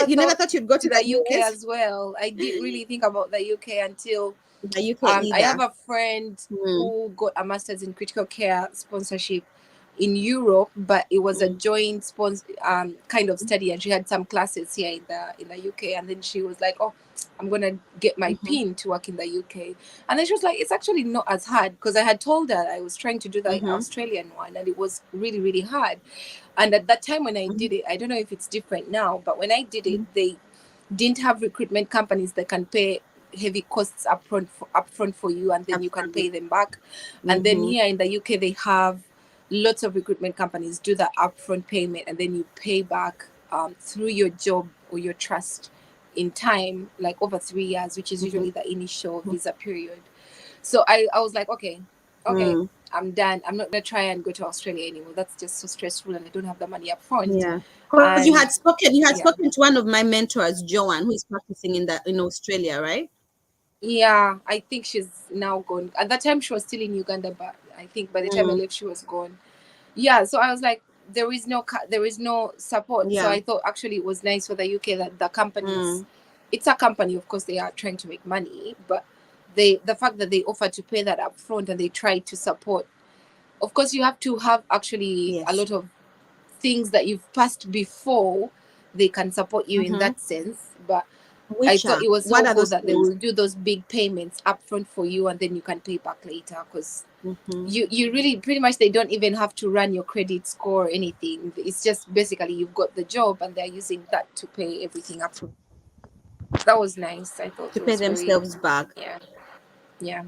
[SPEAKER 1] you never
[SPEAKER 2] thought
[SPEAKER 1] thought you'd go to
[SPEAKER 2] to
[SPEAKER 1] the
[SPEAKER 2] the UK
[SPEAKER 1] US,
[SPEAKER 2] as well. I didn't really think about the UK until
[SPEAKER 1] the UK
[SPEAKER 2] I have
[SPEAKER 1] either.
[SPEAKER 2] a friend
[SPEAKER 1] Mm,
[SPEAKER 2] who got a master's in critical care sponsorship in Europe, but it was a
[SPEAKER 1] mm,
[SPEAKER 2] joint kind of study, and she had some classes here in the UK, and then she was like, "Oh, I'm gonna get my
[SPEAKER 1] mhm,
[SPEAKER 2] pin to work in the UK," and then she was like, "It's actually not as hard," because I had told her I was trying to do the
[SPEAKER 1] mhm,
[SPEAKER 2] Australian one, and it was really hard. And at that time when I
[SPEAKER 1] mhm,
[SPEAKER 2] did it, I don't know if it's different now, but when I did it,
[SPEAKER 1] mhm,
[SPEAKER 2] they didn't have recruitment companies that can pay heavy costs upfront for you, and then you can
[SPEAKER 1] upfront.
[SPEAKER 2] pay them back. And then
[SPEAKER 1] Mhm,
[SPEAKER 2] here in the UK, they have lots of recruitment companies do the upfront payment, and then you pay back through your job or your trust in time, like over 3 years, which is
[SPEAKER 1] mhm,
[SPEAKER 2] usually the initial
[SPEAKER 1] mhm,
[SPEAKER 2] visa period. So I was like, okay,
[SPEAKER 1] mm,
[SPEAKER 2] I'm done. I'm not gonna try and go to Australia anymore. That's just so stressful, and I don't have the money up front.
[SPEAKER 1] yeah. Because
[SPEAKER 2] And
[SPEAKER 1] you had
[SPEAKER 2] yeah,
[SPEAKER 1] spoken to one of my mentors, Joanne, who is practicing in Australia, right?
[SPEAKER 2] yeah, I think she's now gone. At that time, she was still in Uganda, but I think by the time I
[SPEAKER 1] Mm,
[SPEAKER 2] left, she was gone. Yeah, so I was like, there is no support. So
[SPEAKER 1] yeah.
[SPEAKER 2] I thought actually it was nice for the UK that the companies,
[SPEAKER 1] Mm,
[SPEAKER 2] it's a company, of course, they are trying to make money, but the fact that they offer to pay that up front and they try to support. Of course, you have to have actually a
[SPEAKER 1] yes.
[SPEAKER 2] lot of things that you've passed before they can support you in
[SPEAKER 1] Mm-hmm.
[SPEAKER 2] that sense. But I
[SPEAKER 1] Which
[SPEAKER 2] thought
[SPEAKER 1] are
[SPEAKER 2] it was
[SPEAKER 1] what
[SPEAKER 2] so
[SPEAKER 1] are
[SPEAKER 2] cool
[SPEAKER 1] those
[SPEAKER 2] that they
[SPEAKER 1] things?
[SPEAKER 2] will do those big payments upfront for you, and then you can pay back later, because
[SPEAKER 1] Mm-hmm.
[SPEAKER 2] you really pretty much, they don't even have to run your credit score or anything. It's just basically you've got the job and they're using that to pay everything up. That was nice. I thought
[SPEAKER 1] To
[SPEAKER 2] it
[SPEAKER 1] pay
[SPEAKER 2] was very,
[SPEAKER 1] themselves back.
[SPEAKER 2] yeah, yeah.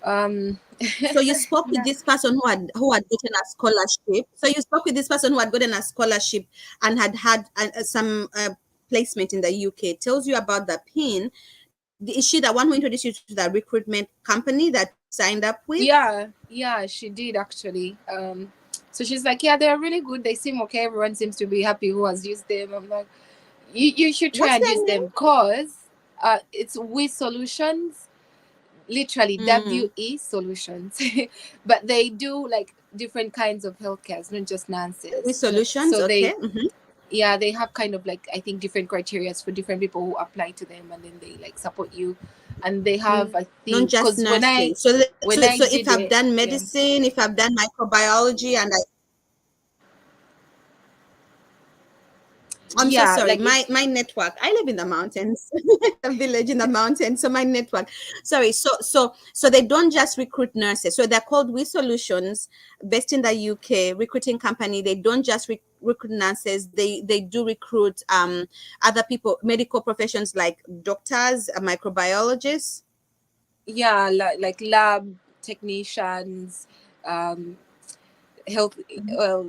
[SPEAKER 2] Um,
[SPEAKER 1] So you spoke with
[SPEAKER 2] yeah,
[SPEAKER 1] this person who had gotten a scholarship. So you spoke with this person who had gotten a scholarship and had some placement in the UK. Tells you about the PIN. Is she the one who introduced you to the recruitment company that you signed up with?
[SPEAKER 2] yeah, she did actually. So she's like, yeah, they're really good. They seem okay. Everyone seems to be happy who has used them. I'm like, you should try
[SPEAKER 1] What's
[SPEAKER 2] and
[SPEAKER 1] their
[SPEAKER 2] use them,
[SPEAKER 1] name?
[SPEAKER 2] because it's WeSolutions, literally
[SPEAKER 1] Mm.
[SPEAKER 2] WeSolutions. But they do like different kinds of healthcare, it's not just
[SPEAKER 1] With
[SPEAKER 2] nurses.
[SPEAKER 1] solutions,
[SPEAKER 2] So
[SPEAKER 1] okay.
[SPEAKER 2] they, yeah, they have kind of like, I think, different criteria for different people who apply to them, and then they like support you. And they have, I
[SPEAKER 1] Not
[SPEAKER 2] think,
[SPEAKER 1] just
[SPEAKER 2] because
[SPEAKER 1] nursing. So,
[SPEAKER 2] when I
[SPEAKER 1] so if
[SPEAKER 2] did
[SPEAKER 1] I've
[SPEAKER 2] it,
[SPEAKER 1] done
[SPEAKER 2] yeah.
[SPEAKER 1] medicine, if I've done microbiology, and I'm so
[SPEAKER 2] Yeah,
[SPEAKER 1] sorry.
[SPEAKER 2] like
[SPEAKER 1] My
[SPEAKER 2] it's
[SPEAKER 1] my network. I live in the mountains, a village in the mountains. So my network. Sorry. So they don't just recruit nurses. So they're called WeSolutions, based in the UK, recruiting company. They don't just recruit nurses. They do recruit other people, medical professions like doctors, microbiologists,
[SPEAKER 2] yeah, like lab technicians, um health, well,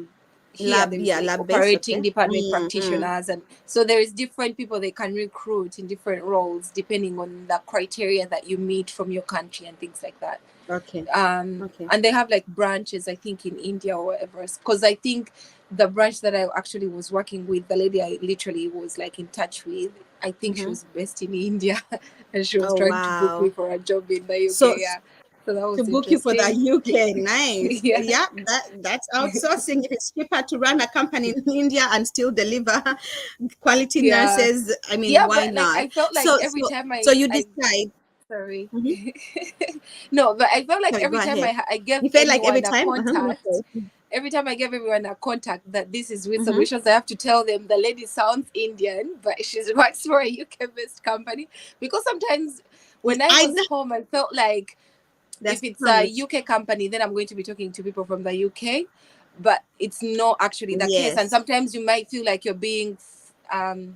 [SPEAKER 2] here
[SPEAKER 1] lab.
[SPEAKER 2] there's
[SPEAKER 1] Yeah,
[SPEAKER 2] like
[SPEAKER 1] lab based.
[SPEAKER 2] operating
[SPEAKER 1] Okay.
[SPEAKER 2] department
[SPEAKER 1] Mm.
[SPEAKER 2] practitioners, and so there is different people they can recruit in different roles depending on the criteria that you meet from your country and things like that.
[SPEAKER 1] Okay. Okay.
[SPEAKER 2] And they have like branches, I think, in India or whatever, because I think the branch that I actually was working with, the lady I literally was like in touch with, I think she
[SPEAKER 1] Mm-hmm.
[SPEAKER 2] was based in India and she was
[SPEAKER 1] Oh
[SPEAKER 2] trying to book me
[SPEAKER 1] wow.
[SPEAKER 2] for a job in the UK.
[SPEAKER 1] So
[SPEAKER 2] Yeah, so that
[SPEAKER 1] to
[SPEAKER 2] was
[SPEAKER 1] book you for the
[SPEAKER 2] interesting.
[SPEAKER 1] UK. Nice.
[SPEAKER 2] Yeah.
[SPEAKER 1] Yeah, that's outsourcing. If it's cheaper to run a company in India and still deliver quality
[SPEAKER 2] Yeah,
[SPEAKER 1] nurses, I mean,
[SPEAKER 2] yeah,
[SPEAKER 1] why
[SPEAKER 2] but like
[SPEAKER 1] not?
[SPEAKER 2] I felt like
[SPEAKER 1] So
[SPEAKER 2] every
[SPEAKER 1] so
[SPEAKER 2] time
[SPEAKER 1] so you
[SPEAKER 2] I
[SPEAKER 1] decide.
[SPEAKER 2] sorry.
[SPEAKER 1] Mhm.
[SPEAKER 2] No, but I felt like
[SPEAKER 1] Sorry, go
[SPEAKER 2] every time
[SPEAKER 1] ahead.
[SPEAKER 2] I gave
[SPEAKER 1] You feel like every
[SPEAKER 2] anyone a
[SPEAKER 1] time? No,
[SPEAKER 2] contact,
[SPEAKER 1] sorry.
[SPEAKER 2] every time I gave everyone a contact that this is with
[SPEAKER 1] Mm-hmm.
[SPEAKER 2] solutions, I have to tell them the lady sounds Indian, but she works for a UK based company. Because sometimes when I
[SPEAKER 1] I
[SPEAKER 2] was
[SPEAKER 1] know
[SPEAKER 2] home, I felt like
[SPEAKER 1] that's
[SPEAKER 2] if it's a
[SPEAKER 1] promise.
[SPEAKER 2] UK company, then I'm going to be talking to people from the UK, but it's not actually the case. And
[SPEAKER 1] Yes.
[SPEAKER 2] sometimes you might feel like you're being um,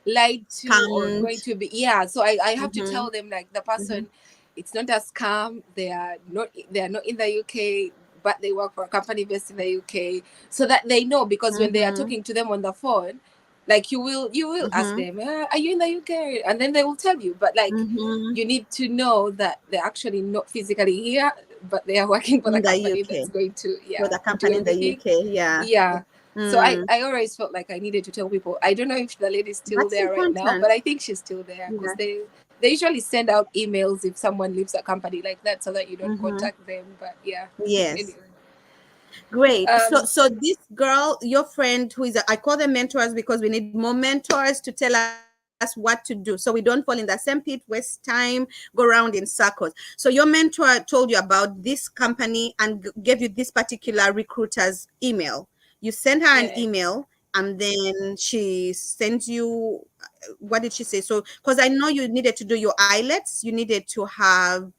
[SPEAKER 2] lied to or
[SPEAKER 1] Scammed.
[SPEAKER 2] going to be, yeah. So I have to
[SPEAKER 1] Mm-hmm.
[SPEAKER 2] tell them like the
[SPEAKER 1] Mm-hmm.
[SPEAKER 2] person, it's not a scam. They are not in the UK, but they work for a company based in the UK, so that they know, because when they are
[SPEAKER 1] Mm-hmm.
[SPEAKER 2] talking to them on the phone, like you will ask
[SPEAKER 1] Mm-hmm.
[SPEAKER 2] them, are you in the UK, and then they will tell you, but like
[SPEAKER 1] Mm-hmm.
[SPEAKER 2] you need to know that they're actually not physically here, but they are working for the
[SPEAKER 1] In the
[SPEAKER 2] company
[SPEAKER 1] UK.
[SPEAKER 2] that's going to,
[SPEAKER 1] For
[SPEAKER 2] yeah,
[SPEAKER 1] the
[SPEAKER 2] do
[SPEAKER 1] company in the
[SPEAKER 2] everything.
[SPEAKER 1] UK, yeah.
[SPEAKER 2] Yeah. So I,
[SPEAKER 1] Mm.
[SPEAKER 2] I always felt like I needed to tell people. I don't know if the lady's still
[SPEAKER 1] That's
[SPEAKER 2] there right now, but
[SPEAKER 1] important.
[SPEAKER 2] I think she's still there because
[SPEAKER 1] Yeah.
[SPEAKER 2] they usually send out emails if someone leaves a company like that so that you don't
[SPEAKER 1] Mm-hmm.
[SPEAKER 2] contact them. But yeah.
[SPEAKER 1] Yes.
[SPEAKER 2] Anyway.
[SPEAKER 1] Great. So,
[SPEAKER 2] Um
[SPEAKER 1] so this girl, your friend, who is, I call them mentors because we need more mentors to tell us what to do, so we don't fall in the same pit, waste time, go around in circles. So, your mentor told you about this company and gave you this particular recruiter's email. You sent her an
[SPEAKER 2] yeah.
[SPEAKER 1] email, and then she sent you, what did she say? So, because I know you needed to do your IELTS, you needed to have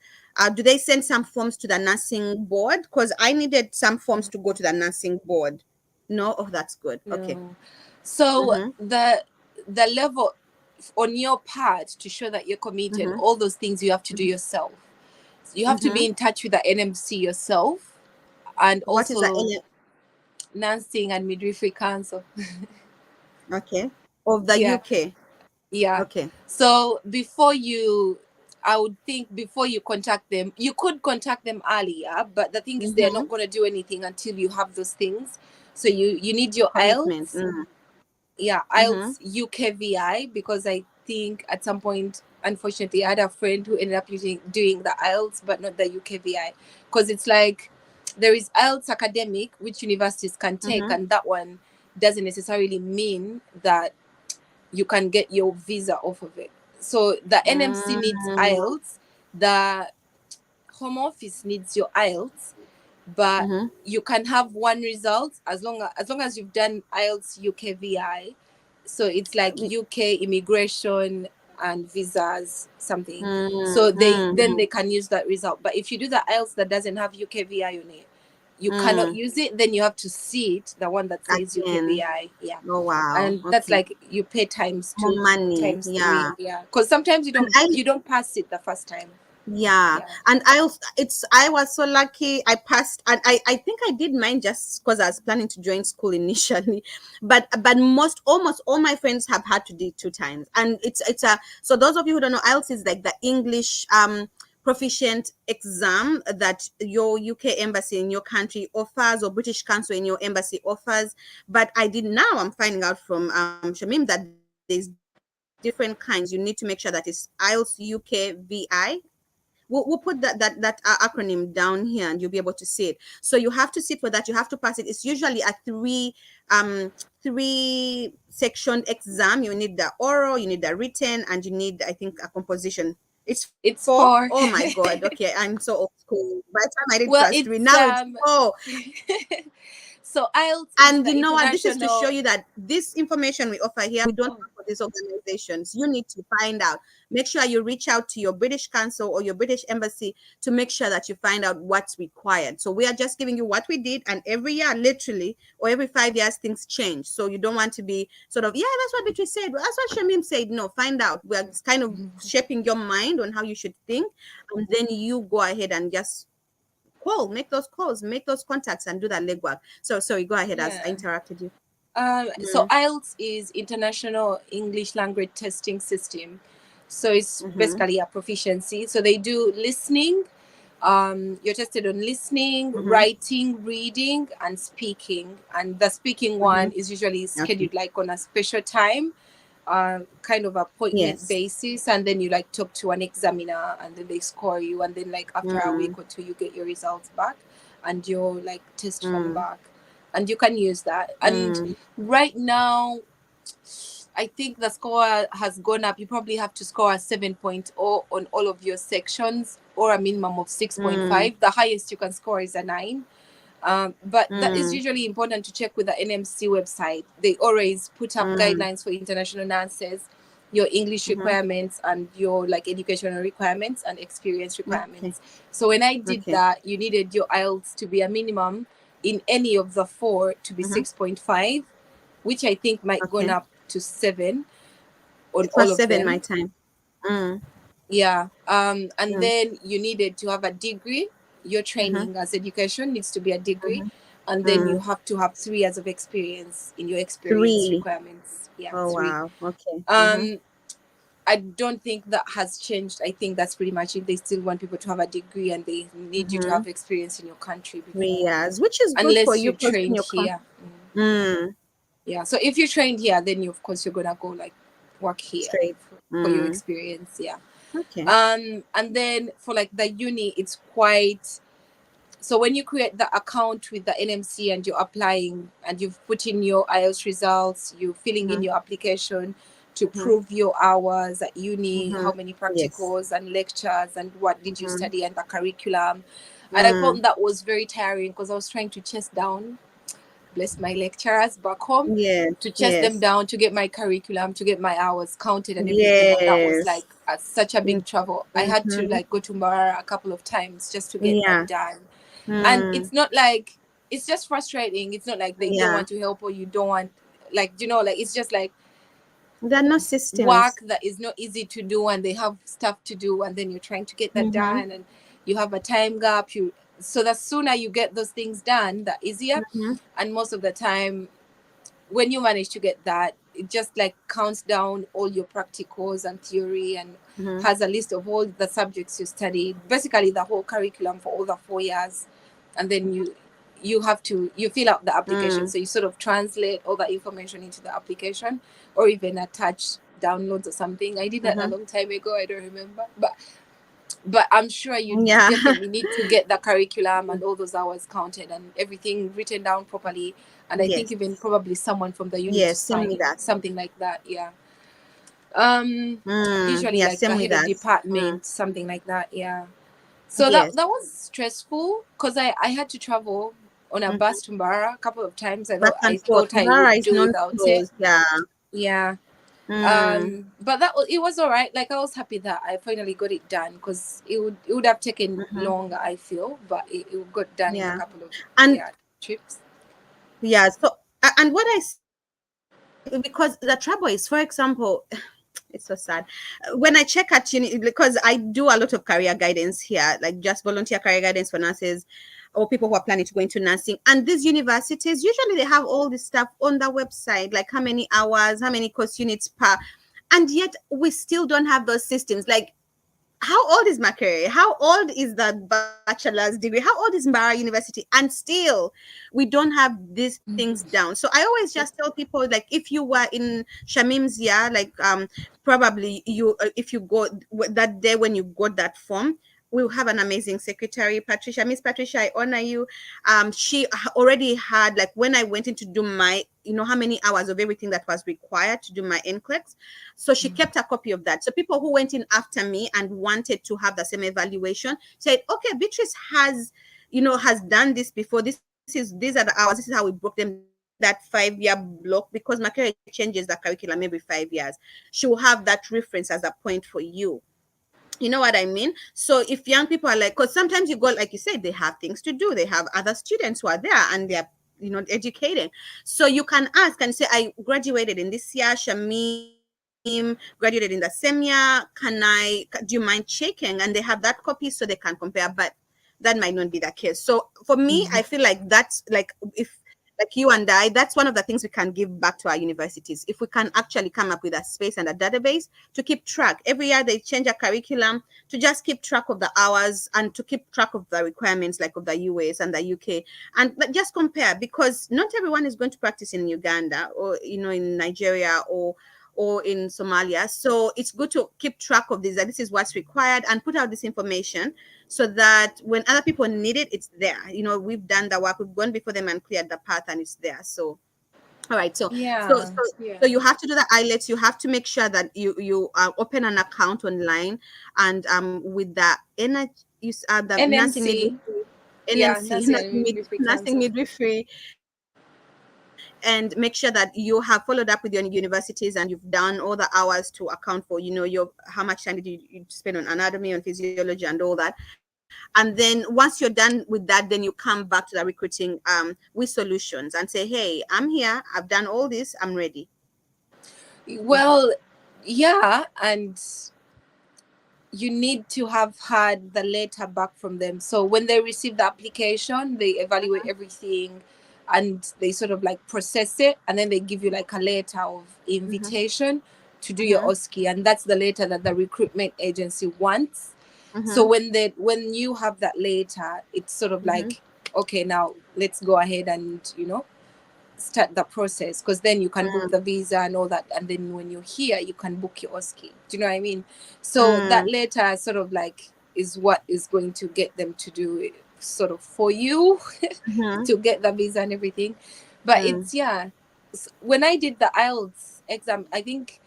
[SPEAKER 1] do they send some forms to the nursing board? Because I needed some forms to go to the nursing board. No? Oh, that's good. Okay.
[SPEAKER 2] No. So
[SPEAKER 1] Mm-hmm.
[SPEAKER 2] the level on your part to show that you're committed,
[SPEAKER 1] Mm-hmm.
[SPEAKER 2] all those things you have to do yourself. You have to
[SPEAKER 1] Mm-hmm.
[SPEAKER 2] be in touch with the NMC yourself, and
[SPEAKER 1] What is the
[SPEAKER 2] also Nursing and Midwifery Council.
[SPEAKER 1] okay. Of the
[SPEAKER 2] Yeah.
[SPEAKER 1] UK.
[SPEAKER 2] Yeah.
[SPEAKER 1] Okay.
[SPEAKER 2] So I would think before you contact them, you could contact them earlier, but the thing is they're
[SPEAKER 1] Mm-hmm.
[SPEAKER 2] not going to do anything until you have those things. So you need your
[SPEAKER 1] Commitment.
[SPEAKER 2] IELTS.
[SPEAKER 1] Mm-hmm.
[SPEAKER 2] Yeah,
[SPEAKER 1] Mm-hmm.
[SPEAKER 2] IELTS UKVI, because I think at some point, unfortunately, I had a friend who ended up doing the IELTS, but not the UKVI, because it's like there is IELTS academic, which universities can take,
[SPEAKER 1] Mm-hmm.
[SPEAKER 2] and that one doesn't necessarily mean that you can get your visa off of it. So the NMC needs IELTS, the Home Office needs your IELTS, but
[SPEAKER 1] Mm-hmm.
[SPEAKER 2] you can have one result as long as you've done IELTS UKVI. So it's like UK immigration and visas something. So
[SPEAKER 1] Mm-hmm.
[SPEAKER 2] they can use that result. But if you do the IELTS that doesn't have UKVI on it, you cannot
[SPEAKER 1] Mm.
[SPEAKER 2] use it. Then you have to see it, the one that says
[SPEAKER 1] Again.
[SPEAKER 2] UKVI. Yeah.
[SPEAKER 1] Oh wow.
[SPEAKER 2] And that's
[SPEAKER 1] Okay.
[SPEAKER 2] like you pay times
[SPEAKER 1] More
[SPEAKER 2] 2,
[SPEAKER 1] money.
[SPEAKER 2] times
[SPEAKER 1] Yeah.
[SPEAKER 2] 3. Yeah. Because sometimes you
[SPEAKER 1] And
[SPEAKER 2] don't
[SPEAKER 1] I
[SPEAKER 2] you don't pass it the first time.
[SPEAKER 1] Yeah,
[SPEAKER 2] Yeah.
[SPEAKER 1] and I was so lucky. I passed, and I think I did mine just because I was planning to join school initially, but most almost all my friends have had to do it 2 times, and it's a so those of you who don't know, IELTS is like the English proficient exam that your UK embassy in your country offers, or British Council in your embassy offers. But I did now. I'm finding out from Shamim that there's different kinds. You need to make sure that it's IELTS UKVI. We'll put that acronym down here, and you'll be able to see it. So you have to sit for that. You have to pass it. It's usually a three section exam. You need the oral, you need the written, and you need, I think, a composition. It's four.
[SPEAKER 2] It's
[SPEAKER 1] Oh
[SPEAKER 2] for
[SPEAKER 1] my god. Okay, I'm so old school. By the time I did
[SPEAKER 2] well,
[SPEAKER 1] class 3,
[SPEAKER 2] it's
[SPEAKER 1] now it's four.
[SPEAKER 2] So IELTS is
[SPEAKER 1] And
[SPEAKER 2] the
[SPEAKER 1] you know what? This is to show
[SPEAKER 2] international.
[SPEAKER 1] you that this information we offer here, we don't
[SPEAKER 2] Oh,
[SPEAKER 1] have for these organizations. You need to find out. Make sure you reach out to your British Council or your British Embassy to make sure that you find out what's required. So we are just giving you what we did, and every year, literally, or every 5 years, things change. So you don't want to be sort of, yeah, that's what Beatrice said. That's what Shamim said. No, find out. We are kind of shaping your mind on how you should think, and then you go ahead and just make those calls, make those contacts, and do that legwork. So sorry, go ahead as I
[SPEAKER 2] yeah.
[SPEAKER 1] interrupted you.
[SPEAKER 2] So
[SPEAKER 1] Mm,
[SPEAKER 2] IELTS is International English Language Testing System. So it's
[SPEAKER 1] mm-hmm,
[SPEAKER 2] basically a proficiency. So they do listening. You're tested on listening,
[SPEAKER 1] mm-hmm,
[SPEAKER 2] writing, reading, and speaking. And the speaking
[SPEAKER 1] mm-hmm.
[SPEAKER 2] one is usually
[SPEAKER 1] Okay.
[SPEAKER 2] scheduled like on a special time, kind of appointment
[SPEAKER 1] Yes.
[SPEAKER 2] basis, and then you like talk to an examiner, and then they score you, and then like after a
[SPEAKER 1] Mm,
[SPEAKER 2] week or two, you get your results back, and your like test form
[SPEAKER 1] mm,
[SPEAKER 2] back, and you can use that. And
[SPEAKER 1] mm,
[SPEAKER 2] right now, I think the score has gone up. You probably have to score a 7.0 on all of your sections, or a minimum of
[SPEAKER 1] mm,
[SPEAKER 2] 6.5. The highest you can score is a 9. But that is
[SPEAKER 1] mm,
[SPEAKER 2] usually important to check with the NMC website. They always put up
[SPEAKER 1] mm,
[SPEAKER 2] guidelines for international nurses, your English
[SPEAKER 1] mm-hmm.
[SPEAKER 2] requirements, and your like educational requirements and experience
[SPEAKER 1] Okay.
[SPEAKER 2] requirements. So when I did
[SPEAKER 1] Okay.
[SPEAKER 2] that, you needed your IELTS to be a minimum in any of the four to be
[SPEAKER 1] Mm-hmm.
[SPEAKER 2] 6.5, which I think might gone
[SPEAKER 1] Okay.
[SPEAKER 2] up to 7 on
[SPEAKER 1] It
[SPEAKER 2] all
[SPEAKER 1] was
[SPEAKER 2] of
[SPEAKER 1] 7 my
[SPEAKER 2] them.
[SPEAKER 1] time. Mm,
[SPEAKER 2] Yeah. And
[SPEAKER 1] mm,
[SPEAKER 2] then you needed to have a degree. Your
[SPEAKER 1] mm-hmm,
[SPEAKER 2] training as education needs to be a degree.
[SPEAKER 1] mm-hmm,
[SPEAKER 2] And then you
[SPEAKER 1] mm.
[SPEAKER 2] have to have 3 years of experience in your experience
[SPEAKER 1] 3.
[SPEAKER 2] requirements. Yeah,
[SPEAKER 1] Oh
[SPEAKER 2] 3.
[SPEAKER 1] wow. Okay. Mm-hmm,
[SPEAKER 2] Um, I don't think that has changed. I think that's pretty much it. They still want people to have a degree, and they need you to
[SPEAKER 1] mm-hmm.
[SPEAKER 2] have experience in your country
[SPEAKER 1] 3
[SPEAKER 2] before,
[SPEAKER 1] years, which is good for
[SPEAKER 2] unless
[SPEAKER 1] you
[SPEAKER 2] you
[SPEAKER 1] because then
[SPEAKER 2] trained
[SPEAKER 1] you're
[SPEAKER 2] here.
[SPEAKER 1] mm,
[SPEAKER 2] Yeah. So if you trained here, then you of course you're gonna go like work here
[SPEAKER 1] straight.
[SPEAKER 2] for your
[SPEAKER 1] Mm,
[SPEAKER 2] experience. Yeah.
[SPEAKER 1] okay.
[SPEAKER 2] And then for like the uni, it's quite. So when you create the account with the NMC and you're applying and you've put in your IELTS results, you're filling in
[SPEAKER 1] Mm-hmm,
[SPEAKER 2] your application to
[SPEAKER 1] mm-hmm,
[SPEAKER 2] prove your hours at uni,
[SPEAKER 1] mm-hmm.
[SPEAKER 2] how many
[SPEAKER 1] Yes.
[SPEAKER 2] practicals and lectures and what did you
[SPEAKER 1] Mm-hmm.
[SPEAKER 2] study and the curriculum. And I
[SPEAKER 1] Mm,
[SPEAKER 2] found that was very tiring because I was trying to chase down, bless my lecturers back home,
[SPEAKER 1] yes.
[SPEAKER 2] to chase them
[SPEAKER 1] Yes.
[SPEAKER 2] down, to get my curriculum, to get my hours counted and everything. And that was
[SPEAKER 1] Yes.
[SPEAKER 2] like such a big
[SPEAKER 1] Mm,
[SPEAKER 2] trouble. I had to
[SPEAKER 1] mm-hmm.
[SPEAKER 2] like go to Mbara a couple of times just to get that
[SPEAKER 1] Yeah.
[SPEAKER 2] done. And
[SPEAKER 1] Mm,
[SPEAKER 2] it's not like, it's just frustrating. It's not like they don't
[SPEAKER 1] yeah.
[SPEAKER 2] want to help or you don't want, like, like it's just like
[SPEAKER 1] There are no
[SPEAKER 2] work
[SPEAKER 1] systems.
[SPEAKER 2] that is not easy to do, and they have stuff to do, and then you're trying to get that
[SPEAKER 1] Mm-hmm.
[SPEAKER 2] done, and you have a time gap. So the sooner you get those things done, the easier.
[SPEAKER 1] Mm-hmm.
[SPEAKER 2] And most of the time, when you manage to get that, it just like counts down all your practicals and theory, and
[SPEAKER 1] Mm-hmm.
[SPEAKER 2] has a list of all the subjects you studied, basically the whole curriculum for all the 4 years. And then you fill out the application.
[SPEAKER 1] Mm,
[SPEAKER 2] So you sort of translate all the information into the application, or even attach downloads or something. I did that a
[SPEAKER 1] mm-hmm.
[SPEAKER 2] long time ago, I don't remember, but I'm sure you
[SPEAKER 1] Yeah.
[SPEAKER 2] definitely need to get the curriculum and all those hours counted and everything written down properly. And I think
[SPEAKER 1] Yes.
[SPEAKER 2] even probably someone from the uni to
[SPEAKER 1] Yes. Same with
[SPEAKER 2] sign
[SPEAKER 1] that.
[SPEAKER 2] something like that. Yeah. Um, Usually
[SPEAKER 1] Yeah.
[SPEAKER 2] like
[SPEAKER 1] Same
[SPEAKER 2] the
[SPEAKER 1] with
[SPEAKER 2] head of
[SPEAKER 1] that. Mm.
[SPEAKER 2] department, something like that. Yeah. So that
[SPEAKER 1] Yes.
[SPEAKER 2] that was stressful because I had to travel on a
[SPEAKER 1] Mm-hmm.
[SPEAKER 2] bus to Mbara a couple of times. I
[SPEAKER 1] Back
[SPEAKER 2] thought
[SPEAKER 1] and
[SPEAKER 2] I
[SPEAKER 1] forth.
[SPEAKER 2] thought I
[SPEAKER 1] Mara
[SPEAKER 2] would
[SPEAKER 1] is
[SPEAKER 2] do without it.
[SPEAKER 1] non-closed. Yeah.
[SPEAKER 2] Yeah.
[SPEAKER 1] Mm.
[SPEAKER 2] But it was all right. Like I was happy that I finally got it done, because it would have taken
[SPEAKER 1] Mm-hmm.
[SPEAKER 2] longer, I feel, but it got done in a
[SPEAKER 1] Yeah.
[SPEAKER 2] couple of,
[SPEAKER 1] And
[SPEAKER 2] yeah, trips.
[SPEAKER 1] yeah. So and what I see, because the trouble is, for example, it's so sad when I check at uni, because I do a lot of career guidance here, like just volunteer career guidance for nurses or people who are planning to go into nursing. And these universities usually they have all this stuff on their website, like how many hours, how many course units per, and yet we still don't have those systems. Like, how old is Macquarie? How old is the bachelor's degree? How old is Mbara University? And still, we don't have these things down. So I always just tell people, like, if you were in Shamim's year, like, probably you, if you go that day when you got that form, we'll have an amazing secretary, Patricia. Miss Patricia, I honor you. She already had, like, when I went in to do my, how many hours of everything that was required to do my NCLEX. So she kept a copy of that. So people who went in after me and wanted to have the same evaluation said, okay, Beatrice has done this before. This is these are the hours. This is how we broke them within that 5-year block, because Makerere changes the curriculum every 5 years. She will have that reference as a point for you. You know what I mean? So if young people are like, because sometimes you go, like you said, they have things to do, they have other students who are there and they're, educating. So you can ask and say, I graduated in this year, Shamim graduated in the same year, do you mind checking? And they have that copy so they can compare, but that might not be the case. So for me, I feel like that's like, if like you and I, that's one of the things we can give back to our universities. If we can actually come up with a space and a database to keep track. Every year they change a curriculum, to just keep track of the hours and to keep track of the requirements, like of the US and the UK, and just compare, because not everyone is going to practice in Uganda, or in Nigeria, or in Somalia. So it's good to keep track of this, that this is what's required, and put out this information so that when other people need it, it's there. We've done the work, we've gone before them and cleared the path, and it's there. So all right, so so
[SPEAKER 2] Yeah.
[SPEAKER 1] so so you have to do the IELTS. You have to make sure that you open an account online, and with the the nursing
[SPEAKER 2] NMC.
[SPEAKER 1] midwifery,
[SPEAKER 2] Yeah,
[SPEAKER 1] NMC,
[SPEAKER 2] Nursing and Midwifery
[SPEAKER 1] nursing
[SPEAKER 2] Council.
[SPEAKER 1] midwifery, and make sure that you have followed up with your universities and you've done all the hours to account for, your how much time did you spend on anatomy, on physiology, and all that. And then once you're done with that, then you come back to the recruiting WeSolutions and say, hey, I'm here, I've done all this, I'm ready.
[SPEAKER 2] Well, yeah, and you need to have had the letter back from them. So when they receive the application, they evaluate everything and they sort of like process it, and then they give you like a letter of invitation to do your OSCE, and that's the letter that the recruitment agency wants. So when you have that letter, it's sort of like, okay, now let's go ahead and start the process, because then you can book the visa and all that, and then when you're here you can book your OSCE. Do you know what I mean? So that letter sort of like is what is going to get them to do it sort of for you to get the visa and everything. But it's when I did the IELTS exam, I think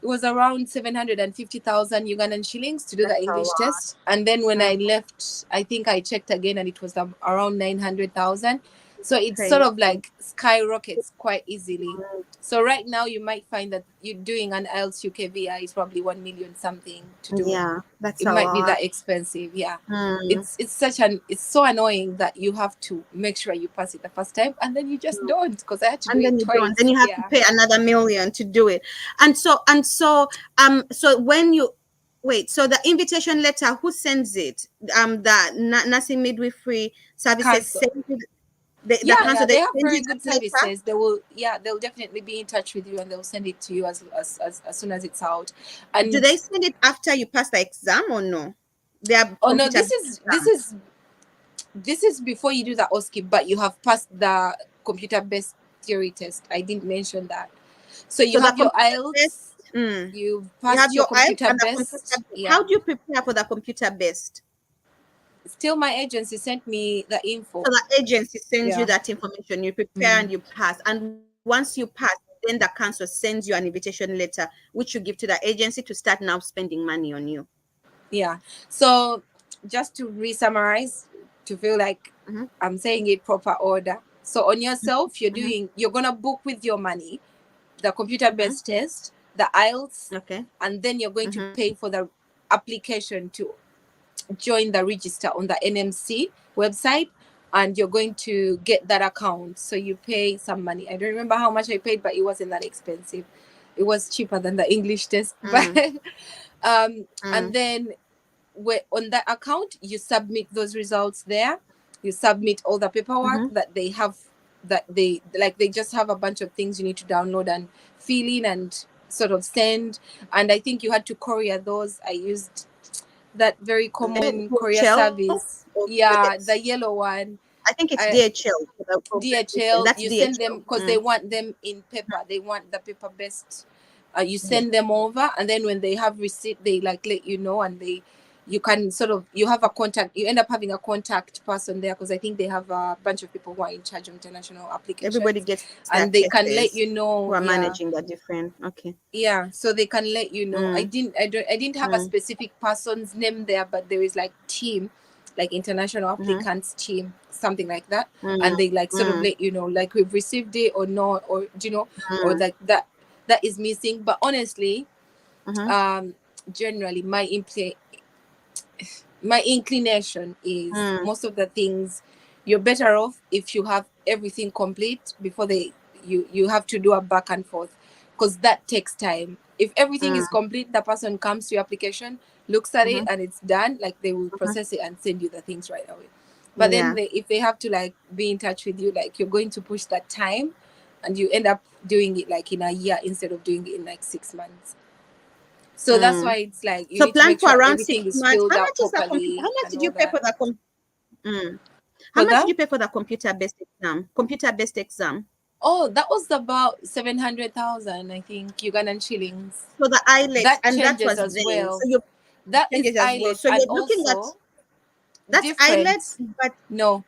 [SPEAKER 2] it was around 750,000 Ugandan shillings to do the
[SPEAKER 1] That's a
[SPEAKER 2] English
[SPEAKER 1] lot.
[SPEAKER 2] test. And then when I left, I think I checked again and it was around 900,000. So it's sort of
[SPEAKER 1] Crazy.
[SPEAKER 2] like skyrockets quite easily. So right now you might find that you're doing an IELTS UKVI is probably 1 million something to do it.
[SPEAKER 1] Yeah, that's
[SPEAKER 2] It
[SPEAKER 1] a
[SPEAKER 2] might be
[SPEAKER 1] lot.
[SPEAKER 2] that expensive. Yeah.
[SPEAKER 1] Mm.
[SPEAKER 2] It's so annoying that you have to make sure you pass it the first time and then you just don't, because I had to do
[SPEAKER 1] And then
[SPEAKER 2] it
[SPEAKER 1] you don't.
[SPEAKER 2] twice.
[SPEAKER 1] Then you have to
[SPEAKER 2] Yeah.
[SPEAKER 1] pay another million to do it. So when you wait, so the invitation letter, who sends it? The nursing midwifery services
[SPEAKER 2] Cancel.
[SPEAKER 1] send you the
[SPEAKER 2] Yeah,
[SPEAKER 1] council.
[SPEAKER 2] they
[SPEAKER 1] They
[SPEAKER 2] have
[SPEAKER 1] send you
[SPEAKER 2] very good
[SPEAKER 1] that letter.
[SPEAKER 2] services. They'll definitely be in touch with you and they'll send it to you as soon as it's out.
[SPEAKER 1] Do
[SPEAKER 2] And
[SPEAKER 1] they send it after you pass the exam or no? They are
[SPEAKER 2] oh no,
[SPEAKER 1] computer
[SPEAKER 2] this
[SPEAKER 1] based
[SPEAKER 2] is this
[SPEAKER 1] exams.
[SPEAKER 2] is this is before you do the OSCE, but you have passed the computer based theory test. I didn't mention that. So you
[SPEAKER 1] So the
[SPEAKER 2] have your
[SPEAKER 1] computer based.
[SPEAKER 2] IELTS, you've
[SPEAKER 1] You have
[SPEAKER 2] passed your
[SPEAKER 1] your IELTS
[SPEAKER 2] computer
[SPEAKER 1] and the computer
[SPEAKER 2] based.
[SPEAKER 1] based.
[SPEAKER 2] Yeah.
[SPEAKER 1] How do you prepare for the computer based?
[SPEAKER 2] Still my agency sent me the info.
[SPEAKER 1] So the agency sends you
[SPEAKER 2] Yeah.
[SPEAKER 1] that information, you prepare and you pass. And once you pass, then the council sends you an invitation letter, which you give to the agency to start now spending money on you.
[SPEAKER 2] Yeah. So just to re-summarize, to feel like
[SPEAKER 1] Mm-hmm.
[SPEAKER 2] I'm saying it proper order. So on yourself,
[SPEAKER 1] Mm-hmm.
[SPEAKER 2] you're gonna book with your money the
[SPEAKER 1] Mm-hmm.
[SPEAKER 2] computer-based test, the IELTS,
[SPEAKER 1] Okay.
[SPEAKER 2] and then you're going to
[SPEAKER 1] Mm-hmm.
[SPEAKER 2] pay for the application to join the register on the NMC website, and you're going to get that account. So you pay some money. I don't remember how much I paid, but it wasn't that expensive. It was cheaper than the English test. But and then on that account, you submit those results there. You submit all the paperwork
[SPEAKER 1] Mm-hmm.
[SPEAKER 2] that they have, that they just have a bunch of things you need to download and fill in and sort of send. And I think you had to courier those. I used that very common courier
[SPEAKER 1] DHL
[SPEAKER 2] service.
[SPEAKER 1] or
[SPEAKER 2] Yeah,
[SPEAKER 1] FedEx?
[SPEAKER 2] the yellow one.
[SPEAKER 1] I think it's
[SPEAKER 2] I,
[SPEAKER 1] DHL.
[SPEAKER 2] DHL,
[SPEAKER 1] That's
[SPEAKER 2] you send them
[SPEAKER 1] DHL.
[SPEAKER 2] because they want them in paper. They want the paper based. You send them over, and then when they have receipt, they like let you know, and you can sort of, you have a contact. You end up having a contact person there, because I think they have a bunch of people who are in charge of international
[SPEAKER 1] Everybody
[SPEAKER 2] applications,
[SPEAKER 1] gets their
[SPEAKER 2] and they can let
[SPEAKER 1] cases
[SPEAKER 2] you
[SPEAKER 1] who
[SPEAKER 2] know.
[SPEAKER 1] are
[SPEAKER 2] Yeah,
[SPEAKER 1] managing the different. Okay.
[SPEAKER 2] yeah. So they can let you know. I didn't have a specific person's name there, but there is like team. like international applicants team, something like that,
[SPEAKER 1] Mm,
[SPEAKER 2] and they like sort of
[SPEAKER 1] mm,
[SPEAKER 2] let you know like we've received it or not, or you know, or
[SPEAKER 1] mm,
[SPEAKER 2] like that is missing. But honestly, generally my inclination is
[SPEAKER 1] mm,
[SPEAKER 2] most of the things you're better off if you have everything complete before you have to do a back and forth, because that takes time. If everything
[SPEAKER 1] mm,
[SPEAKER 2] is complete, the person comes to your application, looks at it,
[SPEAKER 1] mhm,
[SPEAKER 2] and it's done, like they will
[SPEAKER 1] mhm.
[SPEAKER 2] process it and send you the things right away. But then
[SPEAKER 1] Yeah.
[SPEAKER 2] if they have to like be in touch with you, like you're going to push that time, and you end up doing it like in a year instead of doing it in like 6 months. So that's
[SPEAKER 1] Mm.
[SPEAKER 2] why it's like you
[SPEAKER 1] So
[SPEAKER 2] need to
[SPEAKER 1] plan
[SPEAKER 2] make
[SPEAKER 1] for
[SPEAKER 2] sure
[SPEAKER 1] around
[SPEAKER 2] everything
[SPEAKER 1] six
[SPEAKER 2] is
[SPEAKER 1] months.
[SPEAKER 2] filled
[SPEAKER 1] How
[SPEAKER 2] out
[SPEAKER 1] much is that computer?
[SPEAKER 2] properly
[SPEAKER 1] How much
[SPEAKER 2] and
[SPEAKER 1] did
[SPEAKER 2] all
[SPEAKER 1] you pay
[SPEAKER 2] that.
[SPEAKER 1] for that? Mm. How
[SPEAKER 2] For
[SPEAKER 1] much did
[SPEAKER 2] that,
[SPEAKER 1] you pay for the computer-based exam? Computer-based exam.
[SPEAKER 2] oh, that was about 700,000, I think, Ugandan shillings.
[SPEAKER 1] So the IELTS,
[SPEAKER 2] That
[SPEAKER 1] and that
[SPEAKER 2] changes
[SPEAKER 1] was
[SPEAKER 2] as
[SPEAKER 1] then.
[SPEAKER 2] well.
[SPEAKER 1] So you
[SPEAKER 2] That is
[SPEAKER 1] changes as well.
[SPEAKER 2] IELTS,
[SPEAKER 1] So
[SPEAKER 2] and
[SPEAKER 1] you're looking at
[SPEAKER 2] also
[SPEAKER 1] that's IELTS,
[SPEAKER 2] different.
[SPEAKER 1] but
[SPEAKER 2] No,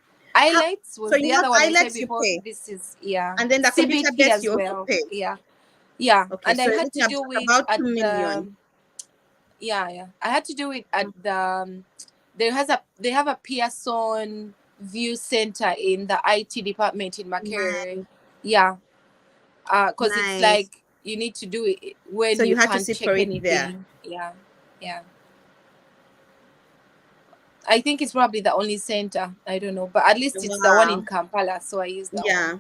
[SPEAKER 1] how?
[SPEAKER 2] IELTS
[SPEAKER 1] So
[SPEAKER 2] was
[SPEAKER 1] you
[SPEAKER 2] the
[SPEAKER 1] have
[SPEAKER 2] other one I said
[SPEAKER 1] IELTS, you
[SPEAKER 2] before.
[SPEAKER 1] pay,
[SPEAKER 2] This is, yeah,
[SPEAKER 1] and then the
[SPEAKER 2] CBT
[SPEAKER 1] computer-based
[SPEAKER 2] as
[SPEAKER 1] you also
[SPEAKER 2] well.
[SPEAKER 1] pay.
[SPEAKER 2] Yeah, yeah,
[SPEAKER 1] Okay,
[SPEAKER 2] and
[SPEAKER 1] so
[SPEAKER 2] I
[SPEAKER 1] you're
[SPEAKER 2] had
[SPEAKER 1] looking
[SPEAKER 2] to
[SPEAKER 1] at
[SPEAKER 2] do it
[SPEAKER 1] about
[SPEAKER 2] at
[SPEAKER 1] 2 million.
[SPEAKER 2] the, yeah, I had to do it at
[SPEAKER 1] Mm,
[SPEAKER 2] the they have a Pearson View Center in the IT department in Makerere.
[SPEAKER 1] nice,
[SPEAKER 2] Yeah, because it's
[SPEAKER 1] nice.
[SPEAKER 2] like you need to do it when
[SPEAKER 1] So
[SPEAKER 2] you
[SPEAKER 1] you had to
[SPEAKER 2] can't
[SPEAKER 1] sit for
[SPEAKER 2] check
[SPEAKER 1] it there.
[SPEAKER 2] anything. Yeah, yeah. I think it's probably the only center. I don't know, but at least it's the one in
[SPEAKER 1] Wow.
[SPEAKER 2] Kampala, so I use that one.
[SPEAKER 1] Yeah.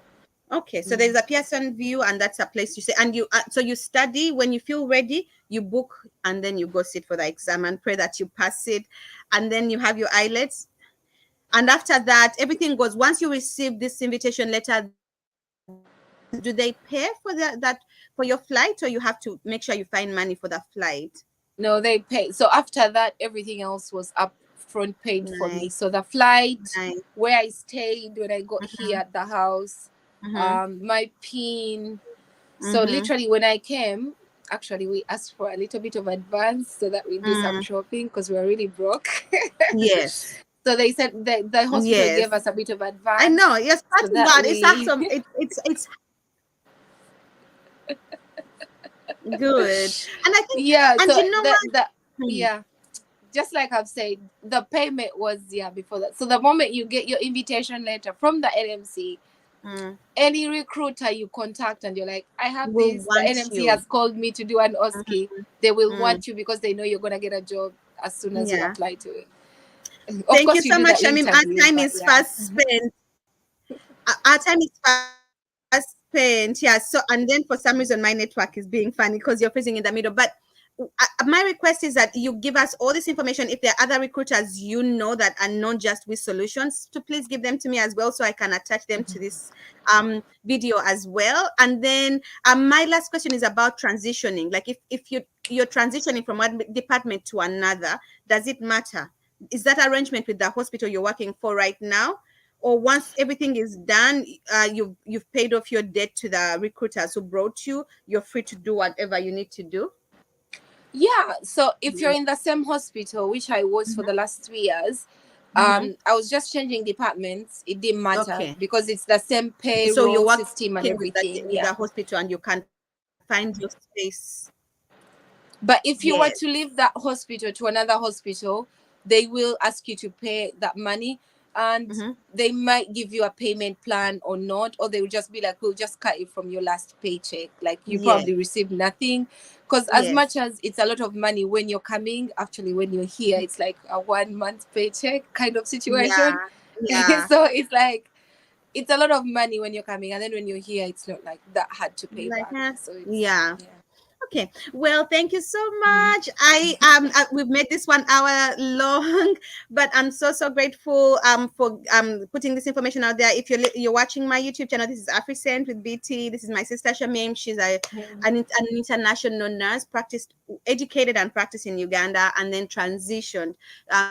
[SPEAKER 1] Okay, so
[SPEAKER 2] Mm.
[SPEAKER 1] there's a Pearson view, and that's a place you say, and you so you study. When you feel ready, you book, and then you go sit for the exam and pray that you pass it, and then you have your IELTS, and after that, everything goes. Once you receive this invitation letter, do they pay for that for your flight, or you have to make sure you find money for the flight?
[SPEAKER 2] No, they pay. So after that, everything else was upfront paid for me.
[SPEAKER 1] Nice,
[SPEAKER 2] So the flight,
[SPEAKER 1] nice.
[SPEAKER 2] where I stayed when I got here
[SPEAKER 1] Mm-hmm,
[SPEAKER 2] at the house,
[SPEAKER 1] mm-hmm,
[SPEAKER 2] my pin. So
[SPEAKER 1] mm-hmm.
[SPEAKER 2] literally, when I came, actually we asked for a little bit of advance so that we do some
[SPEAKER 1] Mm.
[SPEAKER 2] shopping because we were really broke.
[SPEAKER 1] Yes,
[SPEAKER 2] So they said the hospital gave
[SPEAKER 1] yes.
[SPEAKER 2] us a bit of
[SPEAKER 1] I know.
[SPEAKER 2] advance
[SPEAKER 1] You're
[SPEAKER 2] so
[SPEAKER 1] starting
[SPEAKER 2] that
[SPEAKER 1] out. It's
[SPEAKER 2] we
[SPEAKER 1] awesome. It's good. And I think,
[SPEAKER 2] yeah.
[SPEAKER 1] and
[SPEAKER 2] So
[SPEAKER 1] you know what?
[SPEAKER 2] the
[SPEAKER 1] Hmm.
[SPEAKER 2] yeah, just like I've said, the payment was before that. So the moment you get your invitation letter from the NMC,
[SPEAKER 1] Mm.
[SPEAKER 2] any recruiter you contact and you're like, I have
[SPEAKER 1] Will
[SPEAKER 2] this, the
[SPEAKER 1] want
[SPEAKER 2] NMC
[SPEAKER 1] you.
[SPEAKER 2] has called me to do an OSCE,
[SPEAKER 1] Mhm.
[SPEAKER 2] they will
[SPEAKER 1] Mm.
[SPEAKER 2] want you because they know you're gonna get a job as soon as you
[SPEAKER 1] Yeah.
[SPEAKER 2] apply to it. Of
[SPEAKER 1] Thank you
[SPEAKER 2] course, you
[SPEAKER 1] so
[SPEAKER 2] do
[SPEAKER 1] much,
[SPEAKER 2] the
[SPEAKER 1] Shamim. Our
[SPEAKER 2] interview,
[SPEAKER 1] time
[SPEAKER 2] but
[SPEAKER 1] is
[SPEAKER 2] yeah.
[SPEAKER 1] fast spent. Our time is fast spent. Yeah. So, and then for some reason, my network is being funny because you're freezing in the middle. But my request is that you give us all this information. If there are other recruiters you know that are not just with solutions, to please give them to me as well so I can attach them to this video as well. And then my last question is about transitioning. Like if you're transitioning from one department to another, does it matter? Is that arrangement with the hospital you're working for right now? Or once everything is done, you've paid off your debt to the recruiters who brought you, you're free to do whatever you need to do?
[SPEAKER 2] Yeah, so if you're
[SPEAKER 1] Mhm,
[SPEAKER 2] in the same hospital, which I was for
[SPEAKER 1] mhm,
[SPEAKER 2] the last 3 years,
[SPEAKER 1] mhm.
[SPEAKER 2] I was just changing departments. It didn't matter
[SPEAKER 1] Okay.
[SPEAKER 2] because it's the same
[SPEAKER 1] So you're
[SPEAKER 2] payroll system and
[SPEAKER 1] working
[SPEAKER 2] everything.
[SPEAKER 1] with
[SPEAKER 2] Yeah.
[SPEAKER 1] the hospital and you can find your space.
[SPEAKER 2] But if you were
[SPEAKER 1] Yes.
[SPEAKER 2] to leave that hospital to another hospital, they will ask you to pay that money, and
[SPEAKER 1] Mm-hmm.
[SPEAKER 2] they might give you a payment plan or not, or they will just be like, we'll just cut it from your last paycheck. Like you
[SPEAKER 1] Yes.
[SPEAKER 2] probably receive nothing. Because as
[SPEAKER 1] Yes.
[SPEAKER 2] much as it's a lot of money when you're coming, actually, when you're here, it's like a 1 month paycheck kind of situation.
[SPEAKER 1] Yeah. Yeah.
[SPEAKER 2] So it's like, it's a lot of money when you're coming, and then when you're here, it's not like that hard to pay
[SPEAKER 1] Like,
[SPEAKER 2] back. So it's,
[SPEAKER 1] yeah.
[SPEAKER 2] yeah.
[SPEAKER 1] Okay. Well, thank you so much. We've made this 1 hour long, but I'm so grateful for putting this information out there. If you're watching my YouTube channel, this is AfriCent with BT. This is my sister Shamim. She's an international nurse, practiced, educated and practiced in Uganda, and then transitioned to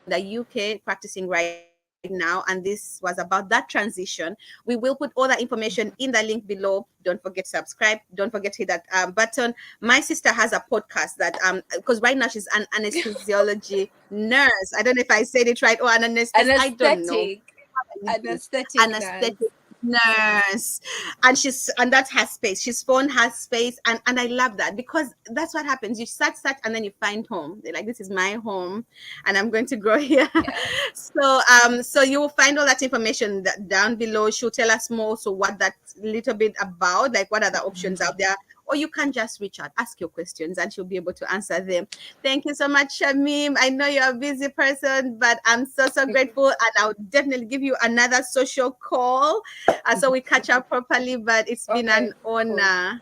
[SPEAKER 1] the UK, practicing right now. And this was about that transition. We will put all that information in the link below. Don't forget subscribe. Don't forget to hit that button. My sister has a podcast that because right now she's an anesthesiology nurse. I don't know if I said it right, or an anesthetic. I don't know.
[SPEAKER 2] Anesthetic. Anesthetic
[SPEAKER 1] Anesthetic
[SPEAKER 2] nurse.
[SPEAKER 1] nurse, and that's her space. She's found her space, and I love that, because that's what happens. You search, and then you find home. They're like, this is my home, and I'm going to grow here.
[SPEAKER 2] Yeah.
[SPEAKER 1] So you will find all that information down below. She'll tell us more, so what that's little bit about, like what are the options out there. Or you can just reach out, ask your questions, and she'll be able to answer them. Thank you so much, Shamim. I know you're a busy person, but I'm so grateful, and I'll definitely give you another social call, so we catch up properly. But it's been
[SPEAKER 2] Okay,
[SPEAKER 1] an
[SPEAKER 2] cool.
[SPEAKER 1] honor.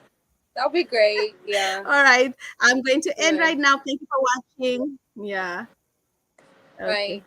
[SPEAKER 2] That'll be great. Yeah.
[SPEAKER 1] All right, I'm going to end
[SPEAKER 2] Right.
[SPEAKER 1] right now. Thank you for watching. Yeah.
[SPEAKER 2] Right.
[SPEAKER 1] Okay.